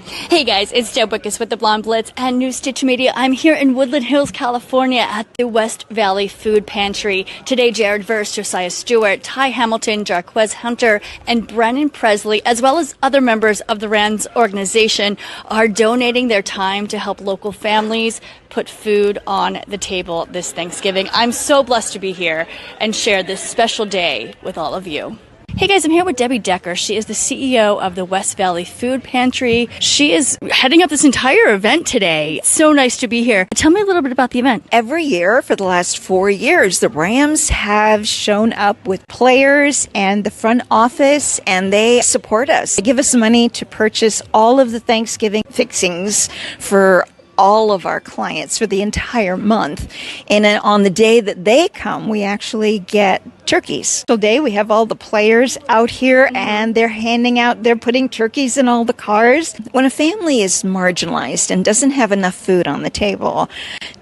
Hey guys, it's Deb Whitcas with the Blonde Blitz and New Stitch Media. I'm here in Woodland Hills, California at the West Valley Food Pantry. Today, Jared Verse, Josiah Stewart, Ty Hamilton, Jarquez Hunter, and Brennan Presley, as well as other members of the Rams organization, are donating their time to help local families put food on the table this Thanksgiving. I'm so blessed to be here and share this special day with all of you. Hey guys, I'm here with Debbie Decker. She is the CEO of the West Valley Food Pantry. She is heading up this entire event today. It's so nice to be here. Tell me a little bit about the event. Every year for the last 4 years, the Rams have shown up with players and the front office, and they support us. They give us money to purchase all of the Thanksgiving fixings for all of our clients for the entire month. And on the day that they come, we actually get turkeys. Today we have all the players out here and they're putting turkeys in all the cars. When a family is marginalized and doesn't have enough food on the table,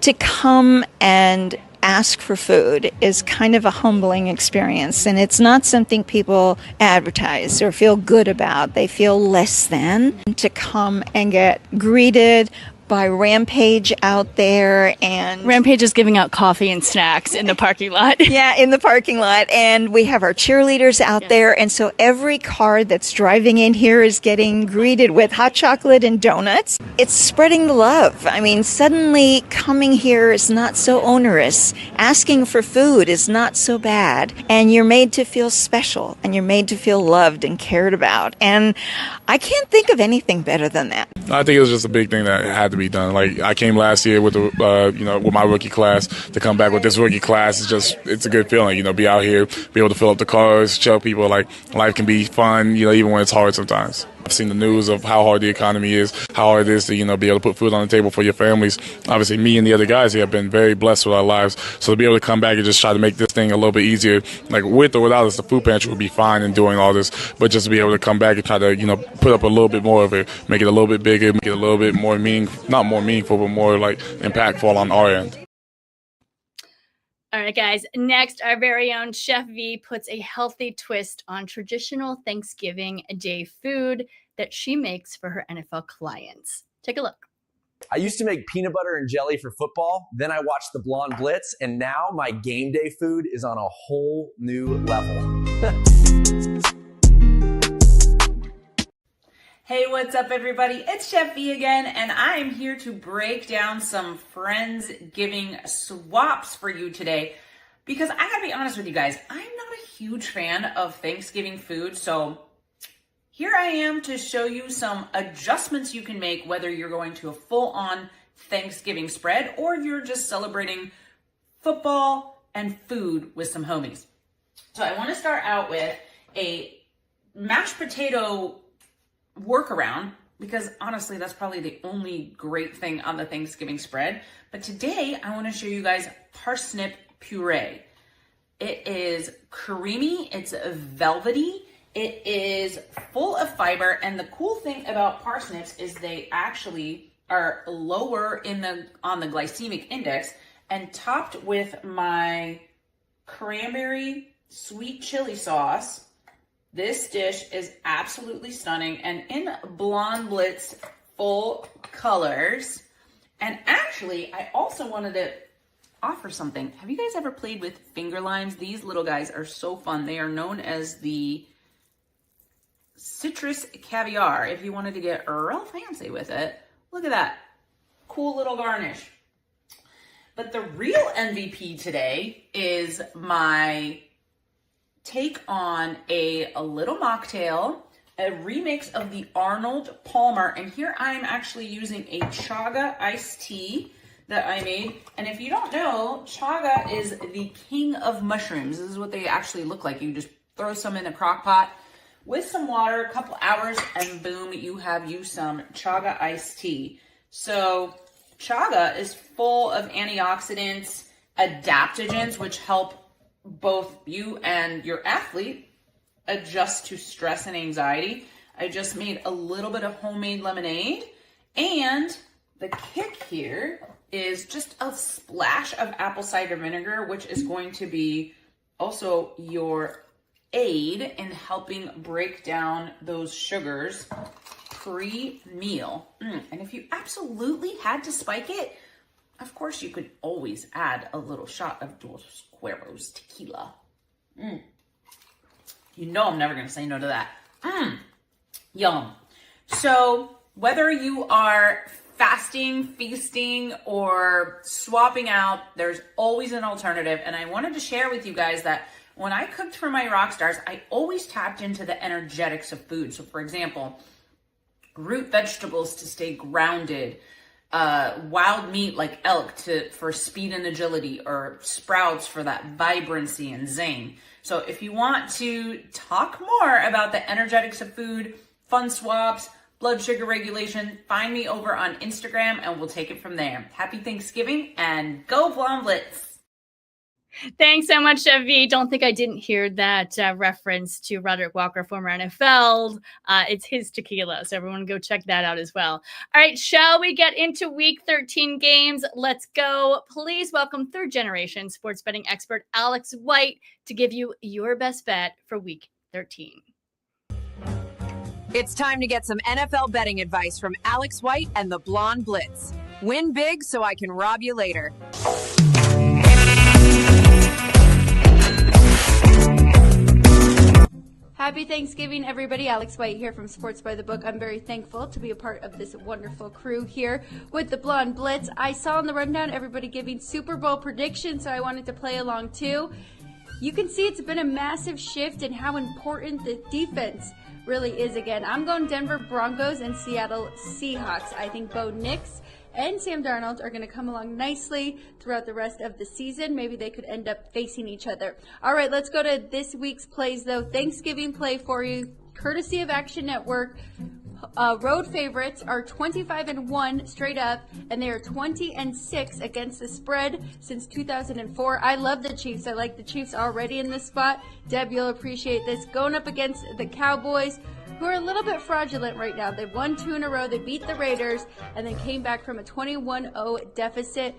to come and ask for food is kind of a humbling experience, and it's not something people advertise or feel good about. They feel less than. To come and get greeted by Rampage out there, and Rampage is giving out coffee and snacks in the parking lot. Yeah, in the parking lot, and we have our cheerleaders out there, and so every car that's driving in here is getting greeted with hot chocolate and donuts. It's spreading the love. I mean, suddenly coming here is not so onerous. Asking for food is not so bad, and you're made to feel special, and you're made to feel loved and cared about, and I can't think of anything better than that. I think it was just a big thing that had to be done. Like, I came last year with with my rookie class. To come back with this rookie class, it's a good feeling. Be out here, be able to fill up the cars, show people like life can be fun. Even when it's hard sometimes. I've seen the news of how hard the economy is, how hard it is to be able to put food on the table for your families. Obviously, me and the other guys here have been very blessed with our lives. So to be able to come back and just try to make this thing a little bit easier, like with or without us, the food pantry would be fine in doing all this. But just to be able to come back and try to put up a little bit more of it, make it a little bit bigger, make it a little bit more not more meaningful, but more like impactful on our end. All right, guys. Next, our very own Chef V puts a healthy twist on traditional Thanksgiving Day food that she makes for her NFL clients. Take a look. I used to make peanut butter and jelly for football. Then I watched the Blonde Blitz, and now my game day food is on a whole new level. Hey, what's up, everybody? It's Chef V again, and I am here to break down some Friendsgiving swaps for you today. Because I gotta be honest with you guys, I'm not a huge fan of Thanksgiving food, so here I am to show you some adjustments you can make, whether you're going to a full-on Thanksgiving spread or you're just celebrating football and food with some homies. So I want to start out with a mashed potato workaround, because honestly, that's probably the only great thing on the Thanksgiving spread. But today, I want to show you guys parsnip puree. It is creamy, it's velvety, it is full of fiber, and the cool thing about parsnips is they actually are lower on the glycemic index, and topped with my cranberry sweet chili sauce. This dish is absolutely stunning and in Blonde Blitz full colors. And actually, I also wanted to offer something. Have you guys ever played with finger limes? These little guys are so fun. They are known as the citrus caviar. If you wanted to get real fancy with it, look at that. Cool little garnish. But the real MVP today is my take on a little mocktail, a remix of the Arnold Palmer. And here I'm actually using a chaga iced tea that I made. And if you don't know, chaga is the king of mushrooms. This is what they actually look like. You just throw some in a crock pot with some water, a couple hours, and boom, you have some chaga iced tea. So chaga is full of antioxidants, adaptogens, which help both you and your athlete adjust to stress and anxiety. I just made a little bit of homemade lemonade, and the kick here is just a splash of apple cider vinegar, which is going to be also your aid in helping break down those sugars pre-meal. And if you absolutely had to spike it, of course you could always add a little shot of Dos Cuervos tequila. You know I'm never going to say no to that. Yum. So whether you are fasting, feasting, or swapping out, there's always an alternative. And I wanted to share with you guys that when I cooked for my rock stars, I always tapped into the energetics of food. So for example, root vegetables to stay grounded, wild meat like elk for speed and agility, or sprouts for that vibrancy and zing. So if you want to talk more about the energetics of food, fun swaps, blood sugar regulation, find me over on Instagram and we'll take it from there. Happy Thanksgiving and go Blonde Blitz. Thanks so much, Chef V. Don't think I didn't hear that reference to Roderick Walker, former NFL. It's his tequila, so everyone go check that out as well. All right, shall we get into Week 13 games? Let's go. Please welcome third-generation sports betting expert Alex White to give you your best bet for Week 13. It's time to get some NFL betting advice from Alex White and the Blonde Blitz. Win big so I can rob you later. Happy Thanksgiving, everybody. Alex White here from Sports by the Book. I'm very thankful to be a part of this wonderful crew here with the Blonde Blitz. I saw in the rundown everybody giving Super Bowl predictions, so I wanted to play along too. You can see it's been a massive shift in how important the defense really is again. I'm going Denver Broncos and Seattle Seahawks. I think Bo Nix and Sam Darnold are going to come along nicely throughout the rest of the season. Maybe they could end up facing each other. All right, let's go to this week's plays, though. Thanksgiving play for you, courtesy of Action Network. Road favorites are 25-1 straight up, and they are 20-6 against the spread since 2004. I love the Chiefs. I like the Chiefs already in this spot. Deb, you'll appreciate this. Going up against the Cowboys, who are a little bit fraudulent right now. They've won 2 in a row. They beat the Raiders and then came back from a 21-0 deficit.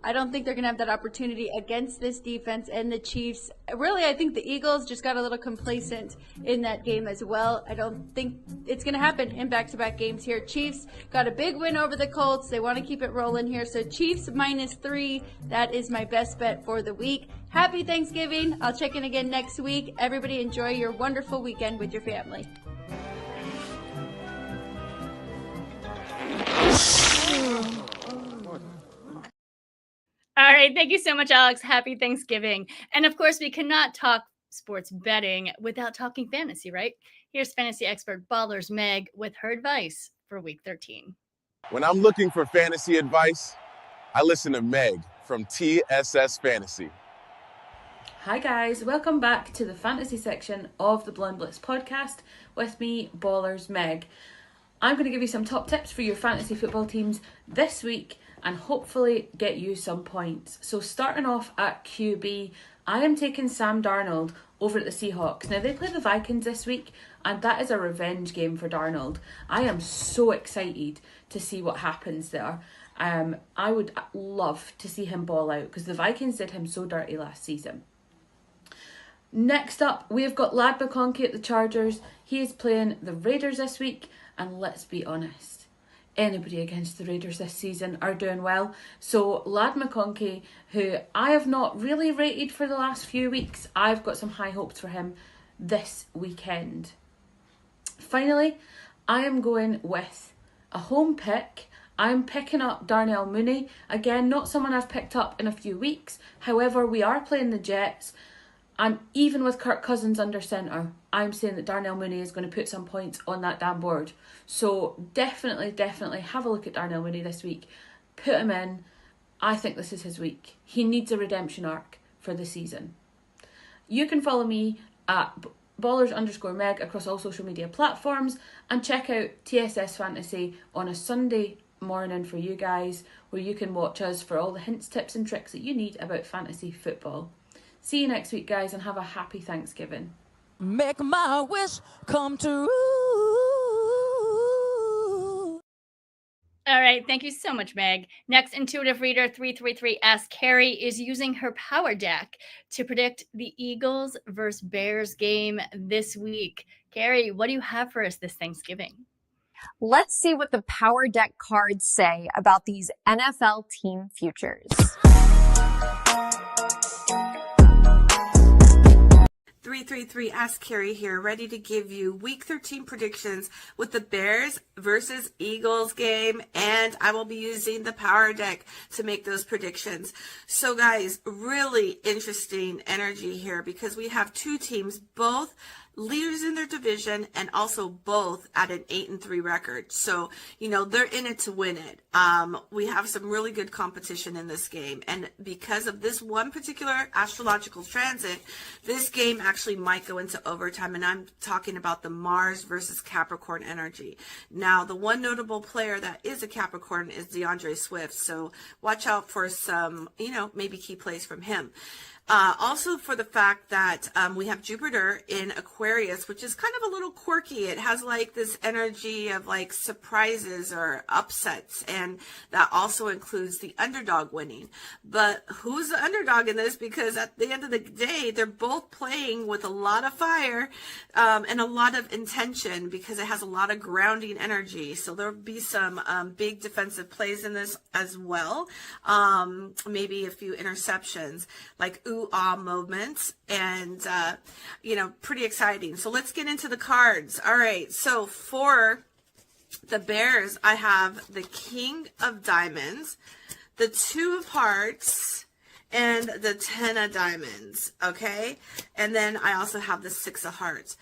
I don't think they're going to have that opportunity against this defense and the Chiefs. Really, I think the Eagles just got a little complacent in that game as well. I don't think it's going to happen in back-to-back games here. Chiefs got a big win over the Colts. They want to keep it rolling here. So Chiefs -3. That is my best bet for the week. Happy Thanksgiving. I'll check in again next week. Everybody enjoy your wonderful weekend with your family. All right. Thank you so much, Alex. Happy Thanksgiving. And of course, we cannot talk sports betting without talking fantasy, right? Here's fantasy expert Ballers Meg with her advice for Week 13. When I'm looking for fantasy advice, I listen to Meg from TSS Fantasy. Hi guys, welcome back to the fantasy section of the Blonde Blitz podcast with me, Ballers Meg. I'm going to give you some top tips for your fantasy football teams this week and hopefully get you some points. So starting off at QB, I am taking Sam Darnold over at the Seahawks. Now they play the Vikings this week and that is a revenge game for Darnold. I am so excited to see what happens there. I would love to see him ball out because the Vikings did him so dirty last season. Next up, we've got Lad McConkey at the Chargers. He is playing the Raiders this week, and let's be honest, anybody against the Raiders this season are doing well. So Lad McConkey, who I have not really rated for the last few weeks, I've got some high hopes for him this weekend. Finally, I am going with a home pick. I'm picking up Darnell Mooney. Again, not someone I've picked up in a few weeks. However, we are playing the Jets. And even with Kirk Cousins under centre, I'm saying that Darnell Mooney is going to put some points on that damn board. So definitely have a look at Darnell Mooney this week. Put him in. I think this is his week. He needs a redemption arc for the season. You can follow me at Ballers_Meg across all social media platforms, and check out TSS Fantasy on a Sunday morning for you guys, where you can watch us for all the hints, tips and tricks that you need about fantasy football. See you next week, guys, and have a happy Thanksgiving. Make my wish come true. All right, thank you so much, Meg. Next, Intuitive Reader 333 asks, Carrie is using her power deck to predict the Eagles versus Bears game this week. Carrie, what do you have for us this Thanksgiving? Let's see what the power deck cards say about these NFL team futures. 333 Ask Carrie here, ready to give you Week 13 predictions with the Bears versus Eagles game, and I will be using the power deck to make those predictions. So guys, really interesting energy here because we have two teams, both leaders in their division and also both at an 8-3 record. So, you know, they're in it to win it. We have some really good competition in this game. And because of this one particular astrological transit, this game actually might go into overtime. And I'm talking about the Mars versus Capricorn energy. Now, the one notable player that is a Capricorn is DeAndre Swift. So watch out for some, you know, maybe key plays from him. Also for the fact that we have Jupiter in Aquarius, which is kind of a little quirky. It has like this energy of like surprises or upsets, and that also includes the underdog winning. But who's the underdog in this? Because at the end of the day, they're both playing with a lot of fire and a lot of intention because it has a lot of grounding energy. So there'll be some big defensive plays in this as well. Maybe a few interceptions, like ooh-ah moments, and you know, pretty exciting. So let's get into the cards. All right, so for the Bears, I have the King of Diamonds, the 2 of Hearts, and the 10 of Diamonds. Okay, and then I also have the 6 of Hearts.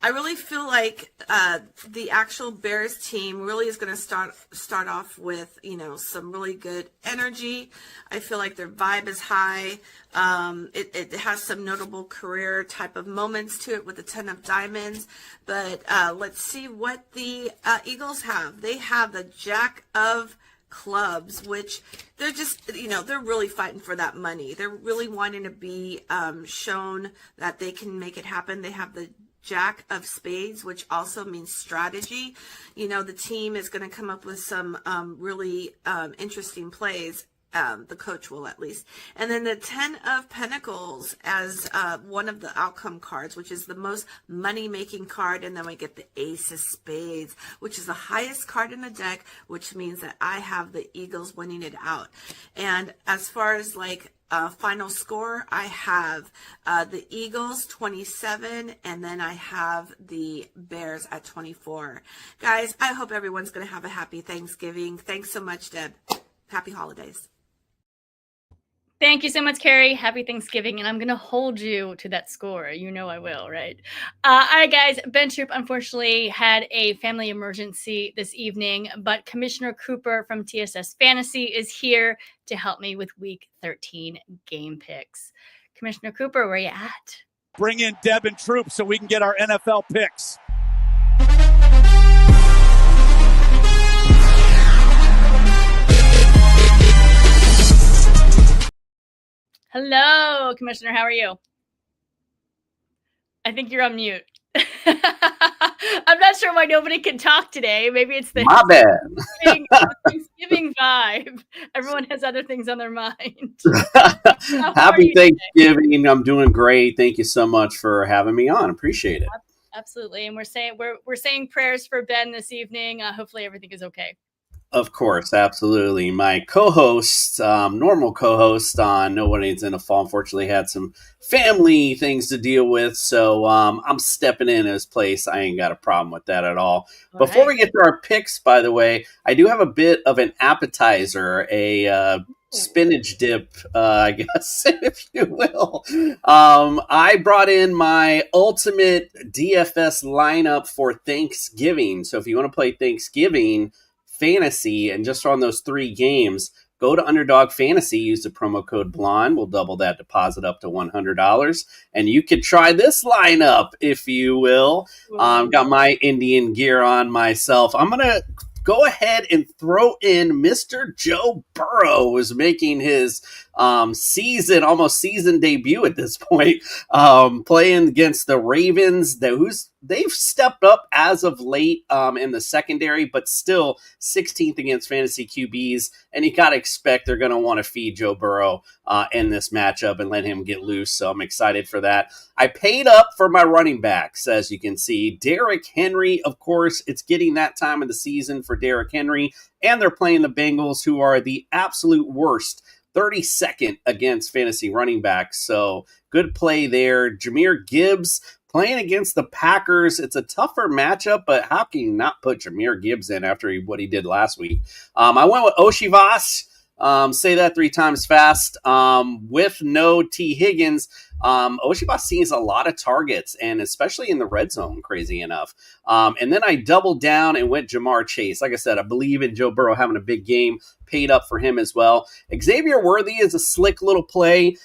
I really feel like the actual Bears team really is going to start off with, you know, some really good energy. I feel like their vibe is high. It has some notable career type of moments to it with the 10 of Diamonds. But let's see what the Eagles have. They have the Jack of Clubs, which they're just, you know, they're really fighting for that money. They're really wanting to be shown that they can make it happen. They have the Jack of Spades, which also means strategy. You know, the team is going to come up with some really interesting plays. The coach will, at least. And then the 10 of Pentacles as one of the outcome cards, which is the most money-making card. And then we get the Ace of Spades, which is the highest card in the deck, which means that I have the Eagles winning it out. And as far as like final score, I have the Eagles 27, and then I have the Bears at 24. Guys, I hope everyone's going to have a happy Thanksgiving. Thanks so much, Deb. Happy holidays. Thank you so much, Carrie. Happy Thanksgiving. And I'm going to hold you to that score. You know I will, right? All right, guys. Ben Troupe unfortunately had a family emergency this evening, but Commissioner Cooper from TSS Fantasy is here to help me with Week 13 game picks. Commissioner Cooper, where are you at? Bring in Deb and Troupe so we can get our NFL picks. Hello, Commissioner. How are you? I think you're on mute. I'm not sure why nobody can talk today. Maybe it's the My bad. Thanksgiving vibe. Everyone has other things on their mind. Happy Thanksgiving. I'm doing great. Thank you so much for having me on. Appreciate it. absolutely. And we're saying prayers for Ben this evening. Hopefully everything is okay. Of course, absolutely. My co-host, normal co-host on Nobody's in a Fall, unfortunately had some family things to deal with, so I'm stepping in his place. I ain't got a problem with that at all. Before we get to our picks, by the way, I do have a bit of an appetizer, a spinach dip, I guess, if you will. I brought in my ultimate DFS lineup for Thanksgiving. So if you want to play Thanksgiving fantasy and just on those 3 games, go to Underdog Fantasy, use the promo code BLONDE. We'll double that deposit up to $100. And you can try this lineup, if you will. Got my Indian gear on myself. I'm going to go ahead and throw in Mr. Joe Burrow, who's making his almost season debut at this point, playing against the Ravens. They've stepped up as of late in the secondary, but still 16th against fantasy QBs. And you got to expect they're going to want to feed Joe Burrow in this matchup and let him get loose. So I'm excited for that. I paid up for my running backs, as you can see. Derrick Henry, of course, it's getting that time of the season for Derrick Henry. And they're playing the Bengals, who are the absolute worst, 32nd against fantasy running backs. So good play there. Jahmyr Gibbs playing against the Packers. It's a tougher matchup, but how can you not put Jahmyr Gibbs in after what he did last week? I went with Oshivas. Say that 3 times fast. With no T. Higgins, Oshibas sees a lot of targets, and especially in the red zone, crazy enough. And then I doubled down and went Jamar Chase. Like I said, I believe in Joe Burrow having a big game. Paid up for him as well. Xavier Worthy is a slick little play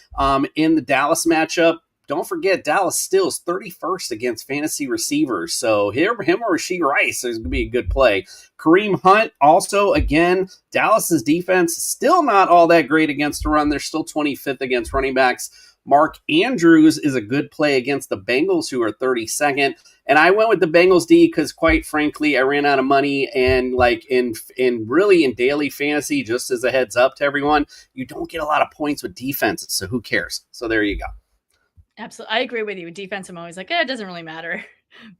in the Dallas matchup. Don't forget, Dallas still is 31st against fantasy receivers. So him or Rasheed Rice is going to be a good play. Kareem Hunt also, again, Dallas's defense still not all that great against the run. They're still 25th against running backs. Mark Andrews is a good play against the Bengals, who are 32nd. And I went with the Bengals D because, quite frankly, I ran out of money. And like in daily fantasy, just as a heads up to everyone, you don't get a lot of points with defenses. So who cares? So there you go. Absolutely. I agree with you. With defense, I'm always like, it doesn't really matter.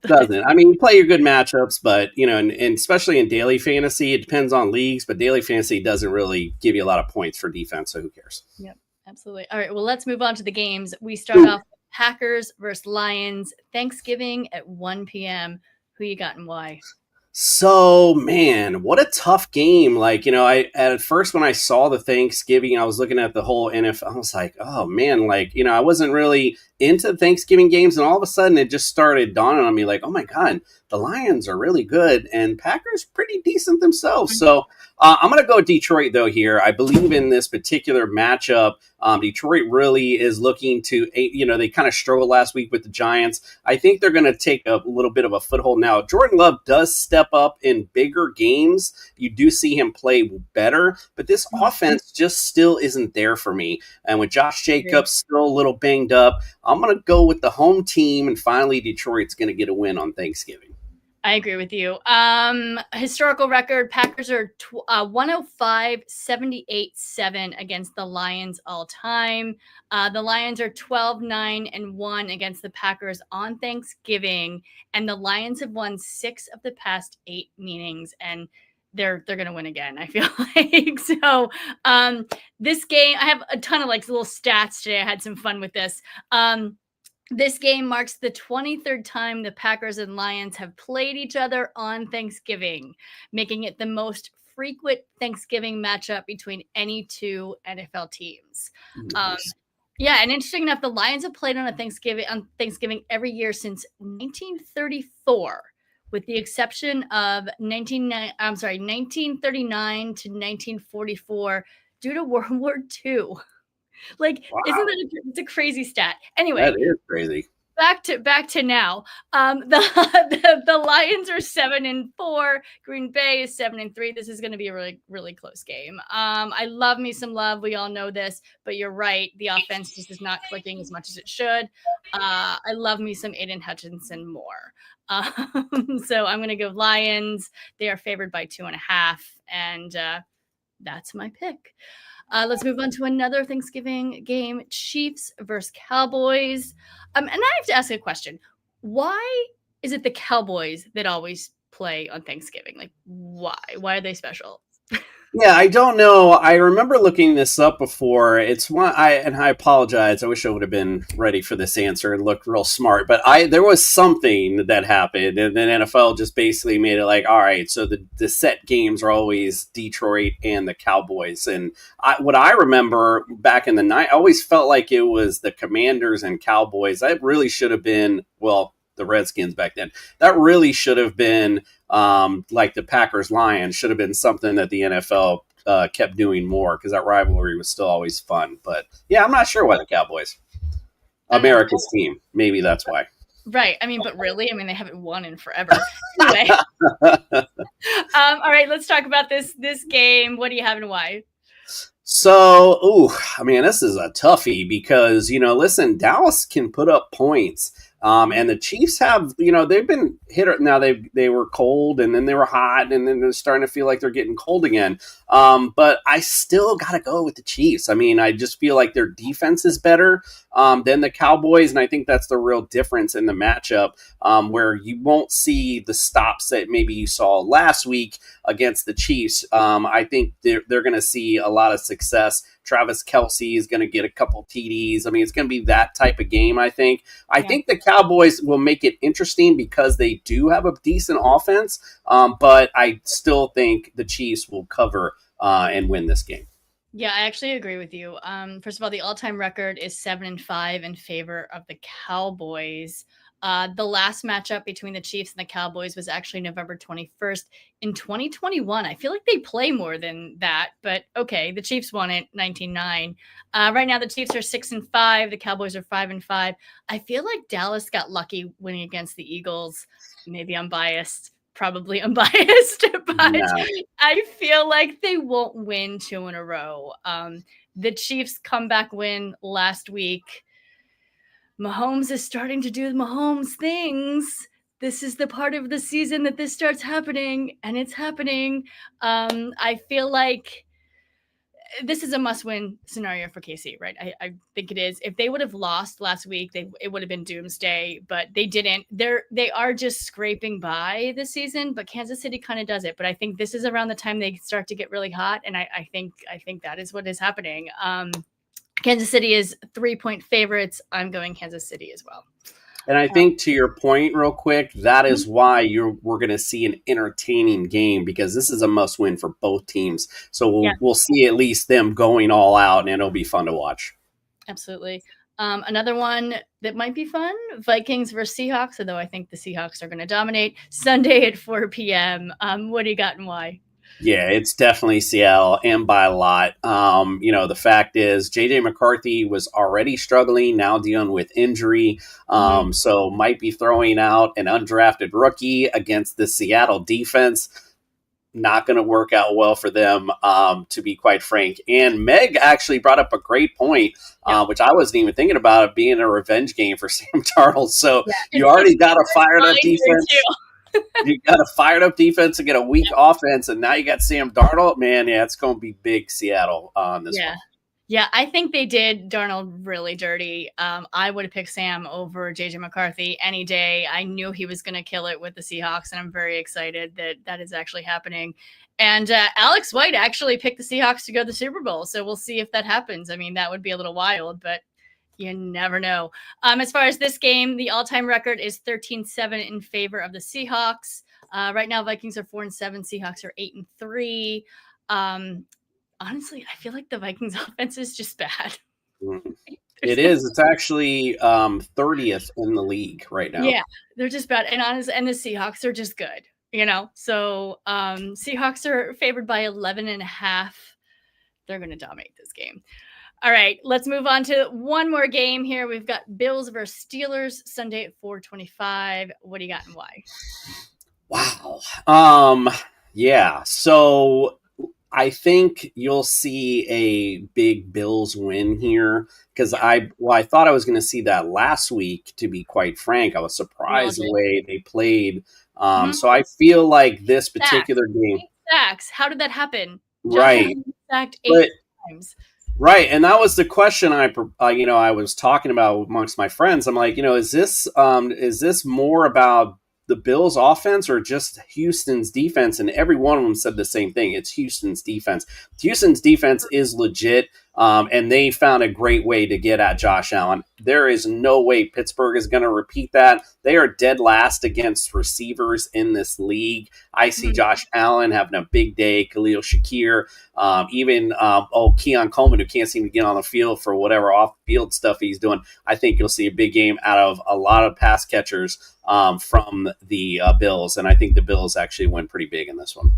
Doesn't. I mean, you play your good matchups, but, and especially in daily fantasy, it depends on leagues, but daily fantasy doesn't really give you a lot of points for defense, so who cares? Yep, absolutely. All right, well, let's move on to the games. We start off with Packers versus Lions, Thanksgiving at 1 p.m. Who you got and why? So, man, what a tough game. Like, at first when I saw the Thanksgiving, I was looking at the whole NFL. I was like, oh, man, like, I wasn't really into Thanksgiving games. And all of a sudden it just started dawning on me like, oh, my God, the Lions are really good and Packers pretty decent themselves. So I'm going to go Detroit, though, here. I believe in this particular matchup. Detroit really is looking to, they kind of struggled last week with the Giants. I think they're going to take a little bit of a foothold now. Jordan Love does step up in bigger games. You do see him play better, but this offense just still isn't there for me. And with Josh Jacobs still a little banged up, I'm going to go with the home team. And finally, Detroit's going to get a win on Thanksgiving. I agree with you. Historical record, Packers are 105-78-7 against the Lions all time. The Lions are 12-9-1 against the Packers on Thanksgiving, and the Lions have won 6 of the past 8 meetings, and they're going to win again, I feel like. So this game, I have a ton of little stats today. I had some fun with this. This game marks the 23rd time the Packers and Lions have played each other on Thanksgiving, making it the most frequent Thanksgiving matchup between any 2 NFL teams. Nice. And interesting enough, the Lions have played on Thanksgiving every year since 1934, with the exception of 1939 to 1944 due to World War II. Wow. Isn't that it's a crazy stat? Anyway, that is crazy. Back to now. The Lions are 7-4. Green Bay is 7-3. This is going to be a really, really close game. I love me some Love. We all know this, but you're right. The offense just is not clicking as much as it should. I love me some Aiden Hutchinson more. So I'm going to go Lions. They are favored by 2.5, and that's my pick. Let's move on to another Thanksgiving game, Chiefs versus Cowboys. And I have to ask a question. Why is it the Cowboys that always play on Thanksgiving? Like, why? Why are they special? Yeah, I don't know. I remember looking this up before. It's one I apologize. I wish I would have been ready for this answer and looked real smart. But there was something that happened, and then NFL just basically made it like, all right, so the set games are always Detroit and the Cowboys. And what I remember back in the night, I always felt like it was the Commanders and Cowboys. That really should have been, well, the Redskins back then. That really should have been like the Packers Lions, should have been something that the NFL kept doing more, because that rivalry was still always fun. But yeah, I'm not sure why the Cowboys, America's team, maybe that's why. Right. I mean, but really, I mean, they haven't won in forever. Anyway, all right, let's talk about this game. What do you have and why? So, I mean, this is a toughie because, listen, Dallas can put up points. And the Chiefs have, they've been hit. Now they were cold, and then they were hot, and then they're starting to feel like they're getting cold again. But I still got to go with the Chiefs. I mean, I just feel like their defense is better than the Cowboys, and I think that's the real difference in the matchup, where you won't see the stops that maybe you saw last week against the Chiefs. I think they're going to see a lot of success. Travis Kelce is going to get a couple TDs. I mean, it's going to be that type of game, I think. I think the Cowboys will make it interesting because they do have a decent offense, but I still think the Chiefs will cover and win this game. Yeah, I actually agree with you. First of all, the all-time record is 7-5 in favor of the Cowboys. The last matchup between the Chiefs and the Cowboys was actually November 21st in 2021. I feel like they play more than that, but okay, the Chiefs won it 19-9. Right now, the Chiefs are 6-5. The Cowboys are 5-5. I feel like Dallas got lucky winning against the Eagles. Maybe I'm biased. Probably unbiased, but No. I feel like they won't win 2 in a row. The Chiefs comeback win last week. Mahomes is starting to do Mahomes things. This is the part of the season that this starts happening, and it's happening. I feel like this is a must-win scenario for KC, right? I think it is. If they would have lost last week, it would have been doomsday, but they didn't. They are just scraping by this season, but Kansas City kind of does it. But I think this is around the time they start to get really hot, and I think that is what is happening. Kansas City is 3-point favorites. I'm going Kansas City as well. And I think to your point real quick, that is why we're going to see an entertaining game, because this is a must win for both teams. So we'll see at least them going all out, and it'll be fun to watch. Absolutely. Another one that might be fun, Vikings versus Seahawks, although I think the Seahawks are going to dominate, Sunday at 4 p.m. What do you got and why? Yeah, it's definitely Seattle, and by a lot. The fact is JJ McCarthy was already struggling, now dealing with injury. So might be throwing out an undrafted rookie against the Seattle defense. Not going to work out well for them, to be quite frank. And Meg actually brought up a great point, which I wasn't even thinking about, it being a revenge game for Sam Darnold. So you already got a fired up defense. You got a fired up defense to get a weak offense, and now you got Sam Darnold. Man, it's going to be big Seattle on this one. Yeah, I think they did Darnold really dirty. I would have picked Sam over JJ McCarthy any day. I knew he was going to kill it with the Seahawks, and I'm very excited that is actually happening. And Alex White actually picked the Seahawks to go to the Super Bowl, so we'll see if that happens. I mean, that would be a little wild, but you never know. As far as this game, the all-time record is 13-7 in favor of the Seahawks. Right now, Vikings are 4-7. Seahawks are 8-3. Honestly, I feel like the Vikings offense is just bad. It is. It's actually 30th in the league right now. Yeah, they're just bad. And the Seahawks are just good, So Seahawks are favored by 11.5. They're going to dominate this game. All right, let's move on to one more game here. We've got Bills versus Steelers Sunday at 4:25. What do you got and why? Wow. Yeah. So I think you'll see a big Bills win here, because I thought I was going to see that last week, to be quite frank. I was surprised the way they played. So I feel like this particular game. Sacks. How did that happen? Right. Sacked 8 times. Right, and that was the question I was talking about amongst my friends. I'm like, is this more about the Bills offense or just Houston's defense? And every one of them said the same thing. It's Houston's defense. Houston's defense is legit. And they found a great way to get at Josh Allen. There is no way Pittsburgh is going to repeat that. They are dead last against receivers in this league. I see Josh Allen having a big day, Khalil Shakir, even Keon Coleman, who can't seem to get on the field for whatever off-field stuff he's doing. I think you'll see a big game out of a lot of pass catchers from the Bills, and I think the Bills actually win pretty big in this one.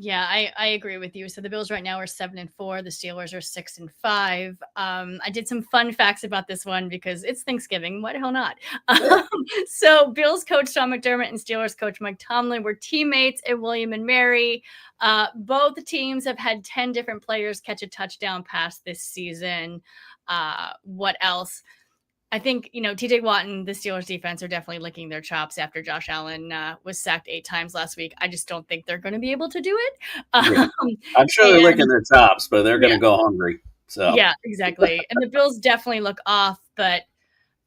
Yeah, I agree with you. So the Bills right now are 7-4. The Steelers are 6-5. I did some fun facts about this one because it's Thanksgiving. Why the hell not? So Bills coach Sean McDermott and Steelers coach Mike Tomlin were teammates at William and Mary. Both teams have had 10 different players catch a touchdown pass this season. What else? I think, TJ Watt and the Steelers defense are definitely licking their chops after Josh Allen was sacked 8 times last week. I just don't think they're going to be able to do it. I'm sure they're licking their chops, but they're going to go hungry. So yeah, exactly. And the Bills definitely look off, but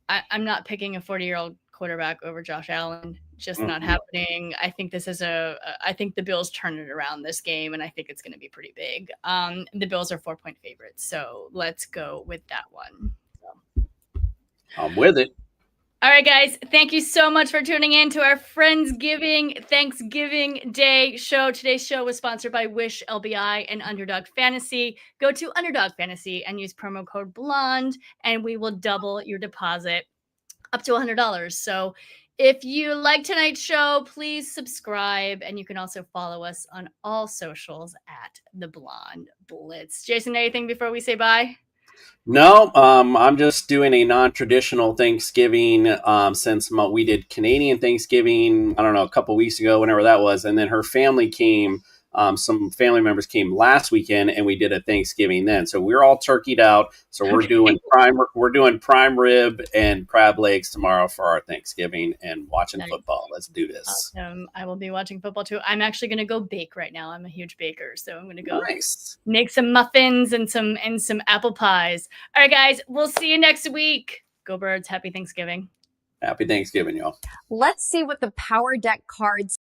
I'm not picking a 40-year-old quarterback over Josh Allen. Just not happening. I think this is I think the Bills turn it around this game, and I think it's going to be pretty big. The Bills are 4-point favorites, so let's go with that one. I'm with it. All right, guys. Thank you so much for tuning in to our Friendsgiving Thanksgiving Day show. Today's show was sponsored by Wish LBI and Underdog Fantasy. Go to Underdog Fantasy and use promo code BLONDE, and we will double your deposit up to $100. So if you like tonight's show, please subscribe, and you can also follow us on all socials at The Blonde Blitz. Jason, anything before we say bye? No, I'm just doing a non-traditional Thanksgiving since we did Canadian Thanksgiving, I don't know, a couple weeks ago, whenever that was. And then her family came, some family members came last weekend, and we did a Thanksgiving then. So we're all turkeyed out. So we're doing prime rib and crab legs tomorrow for our Thanksgiving and watching football. Let's do this. Awesome. I will be watching football too. I'm actually going to go bake right now. I'm a huge baker, so I'm going to go make some muffins and some apple pies. All right, guys, we'll see you next week. Go Birds. Happy Thanksgiving. Happy Thanksgiving, y'all. Let's see what the Power Deck cards